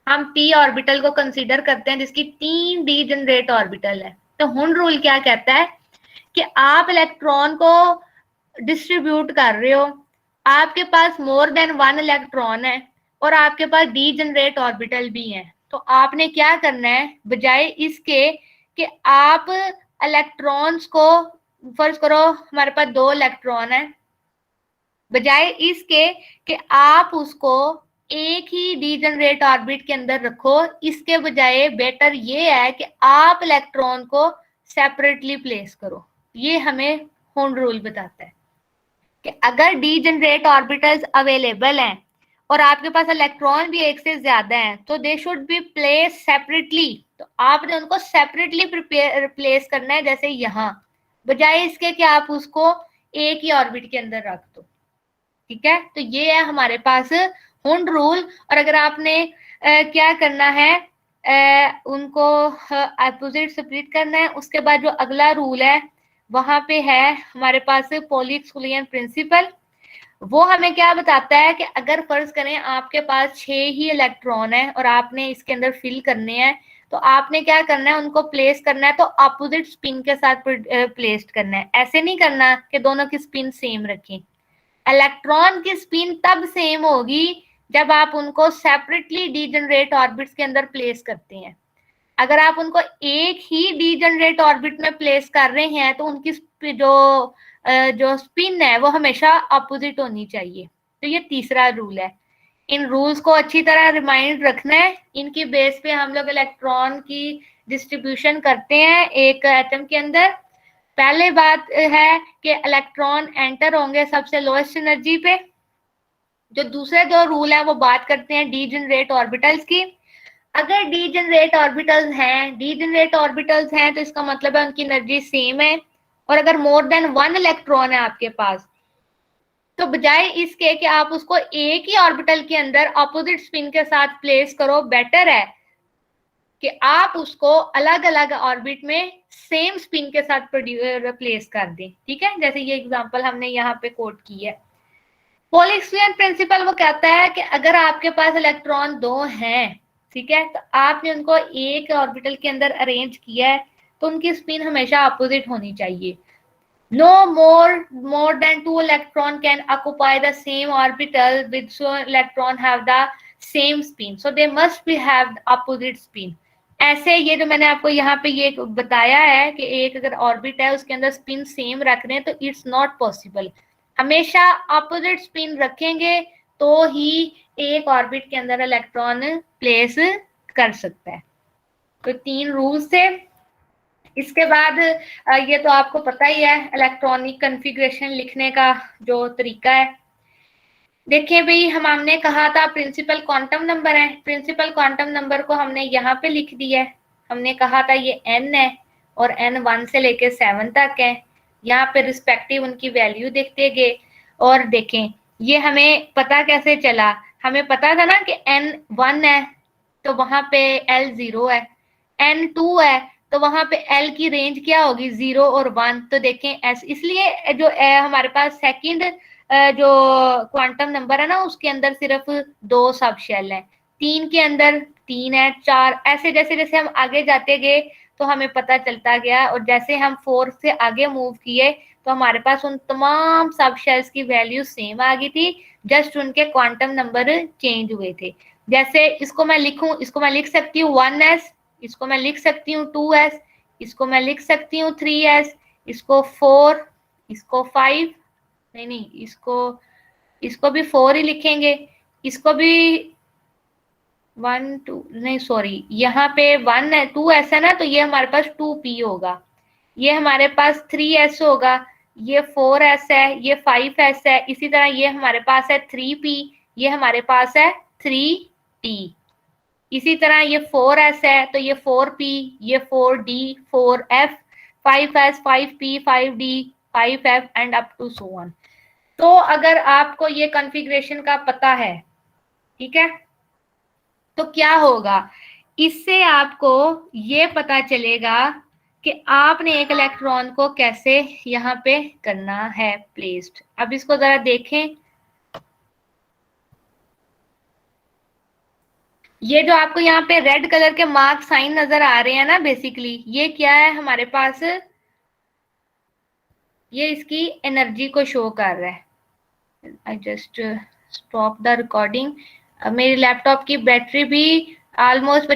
हम p ऑर्बिटल को कंसीडर करते हैं जिसकी 3 डीजेनरेट ऑर्बिटल है, तो हुंड रूल क्या कहता है कि आप इलेक्ट्रॉन को डिस्ट्रीब्यूट कर रहे हो, आपके पास मोर देन 1 इलेक्ट्रॉन है और आपके पास डीजेनरेट ऑर्बिटल भी है, तो आपने क्या करना है, बजाय इसके कि आप इलेक्ट्रॉन्स को, फर्ज करो हमारे पास 2 इलेक्ट्रॉन है, बजाय इसके कि आप उसको एक ही डीजेनरेट ऑर्बिट के अंदर रखो, इसके बजाय बेटर ये है कि आप इलेक्ट्रॉन को सेपरेटली प्लेस करो। ये हमें हुंड रूल बताता है कि अगर डीजेनरेट ऑर्बिटल्स अवेलेबल हैं और आपके पास इलेक्ट्रॉन भी एक से ज्यादा हैं, तो they should be place separately. तो आपने उनको सेपरेटली प्लेस करना है, जैसे यहाँ, बजाय इसके कि आप उसको एक ही ऑर्बिट के अंदर रख दो। ठीक है, तो ये है हमारे पास हुंड रूल। और अगर आपने क्या करना है, उनको अपोजिट स्प्लिट करना है, उसके बाद जो अगला रूल है वहां पे है हमारे पास पोलिक्स-क्लियन प्रिंसिपल। वो हमें क्या बताता है कि अगर फर्ज करें आपके पास 6 ही इलेक्ट्रॉन है और आपने इसके अंदर फिल करने हैं, तो आपने क्या करना है, उनको प्लेस करना है तो अपोजिट स्पिन के साथ प्लेस करना है। ऐसे नहीं करना कि दोनों की स्पिन सेम रखें। इलेक्ट्रॉन की स्पिन तब सेम होगी जब आप उनको सेपरेटली डीजेनरेट ऑर्बिट्स के अंदर प्लेस करते हैं। अगर आप उनको एक ही डीजेनरेट ऑर्बिट में प्लेस कर रहे हैं तो उनकी जो स्पिन है वो हमेशा अपोजिट होनी चाहिए। तो ये तीसरा रूल है। इन रूल्स को अच्छी तरह रिमाइंड रखना है, इनकी बेस पे हम लोग इलेक्ट्रॉन की डिस्ट्रीब्यूशन करते हैं एक एटम के अंदर। पहले बात है कि इलेक्ट्रॉन एंटर होंगे सबसे लोएस्ट एनर्जी पे। जो दूसरे 2 रूल है वो बात करते हैं डीजेनरेट ऑर्बिटल्स की। अगर डीजेनरेट ऑर्बिटल्स हैं तो इसका मतलब है उनकी एनर्जी सेम है, और अगर मोर देन 1 इलेक्ट्रॉन है आपके पास, तो बजाय इसके कि आप उसको एक ही ऑर्बिटल के अंदर अपोजिट स्पिन के साथ प्लेस करो, बेटर है कि आप उसको अलग अलग ऑर्बिट में सेम स्पिन के साथ प्लेस कर दें। ठीक है, जैसे ये एग्जांपल हमने यहाँ पे कोट की है। पोलिक्स-क्लियन प्रिंसिपल वो कहता है कि अगर आपके पास इलेक्ट्रॉन 2 हैं, ठीक है, तो आपने उनको एक ऑर्बिटल के अंदर अरेंज किया है, तो उनकी स्पिन हमेशा अपोजिट होनी चाहिए। No more than 2 electron can occupy the same orbital with so electron have the same spin, so they must be have opposite spin, ऐसे ये जो मैंने आपको यहाँ पे ये बताया है कि एक अगर ऑर्बिट है उसके अंदर स्पिन सेम रख रहे हैं, तो इट्स नॉट पॉसिबल। हमेशा ऑपोजिट स्पिन रखेंगे तो ही एक ऑर्बिट के अंदर इलेक्ट्रॉन प्लेस कर सकता है। तो 3 रूल्स थे। इसके बाद ये तो आपको पता ही है इलेक्ट्रॉनिक कॉन्फ़िगरेशन लिखने का जो तरीका है। देखिए भाई, हमने कहा था प्रिंसिपल क्वांटम नंबर है, प्रिंसिपल क्वांटम नंबर को हमने यहाँ पे लिख दिया है। हमने कहा था ये n है और n 1 से लेके 7 तक है। यहाँ पे रिस्पेक्टिव उनकी वैल्यू देखते गए और देखें ये हमें पता कैसे चला। हमें पता था ना कि n 1 है तो वहां पे l 0 है, n 2 है तो वहां पे l की रेंज क्या होगी 0 और 1। तो देखें इसलिए जो हमारे पास सेकंड जो क्वांटम नंबर है ना उसके अंदर सिर्फ 2 सब शेल है, 3 के अंदर 3 है, 4, ऐसे जैसे जैसे हम आगे जाते गए तो हमें पता चलता गया। और जैसे हम 4 से आगे मूव किए तो हमारे पास उन तमाम सब शेल्स की वैल्यू सेम आ गई थी, जस्ट उनके क्वांटम नंबर चेंज हुए थे। जैसे इसको मैं लिखूं, इसको मैं लिख सकती हूँ 1s, इसको मैं लिख सकती हूँ 2s, इसको मैं लिख सकती हूँ 3s, इसको 4, इसको 5, नहीं इसको भी 4 ही लिखेंगे, इसको भी 1 2 नहीं सॉरी यहाँ पे 1 है 2s है ना, तो ये हमारे पास 2p होगा, ये हमारे पास 3s होगा, ये 4s है, ये 5s है, इसी तरह ये हमारे पास है 3p, ये हमारे पास है 3t। इसी तरह ये 4s है तो ये 4p, ये 4d, 4f, 5s, 5p, 5d, 5f and up to so on. तो अगर आपको ये कॉन्फ़िगरेशन का पता है, ठीक है, तो क्या होगा, इससे आपको ये पता चलेगा कि आपने एक इलेक्ट्रॉन को कैसे यहाँ पे करना है प्लेस्ड। अब इसको जरा देखें, ये जो आपको यहाँ पे रेड कलर के मार्क साइन नजर आ रहे हैं ना, बेसिकली ये क्या है हमारे पास, ये इसकी एनर्जी को शो कर रहा है। I just stop the recording. मेरी लैपटॉप की बैटरी भी ऑलमोस्ट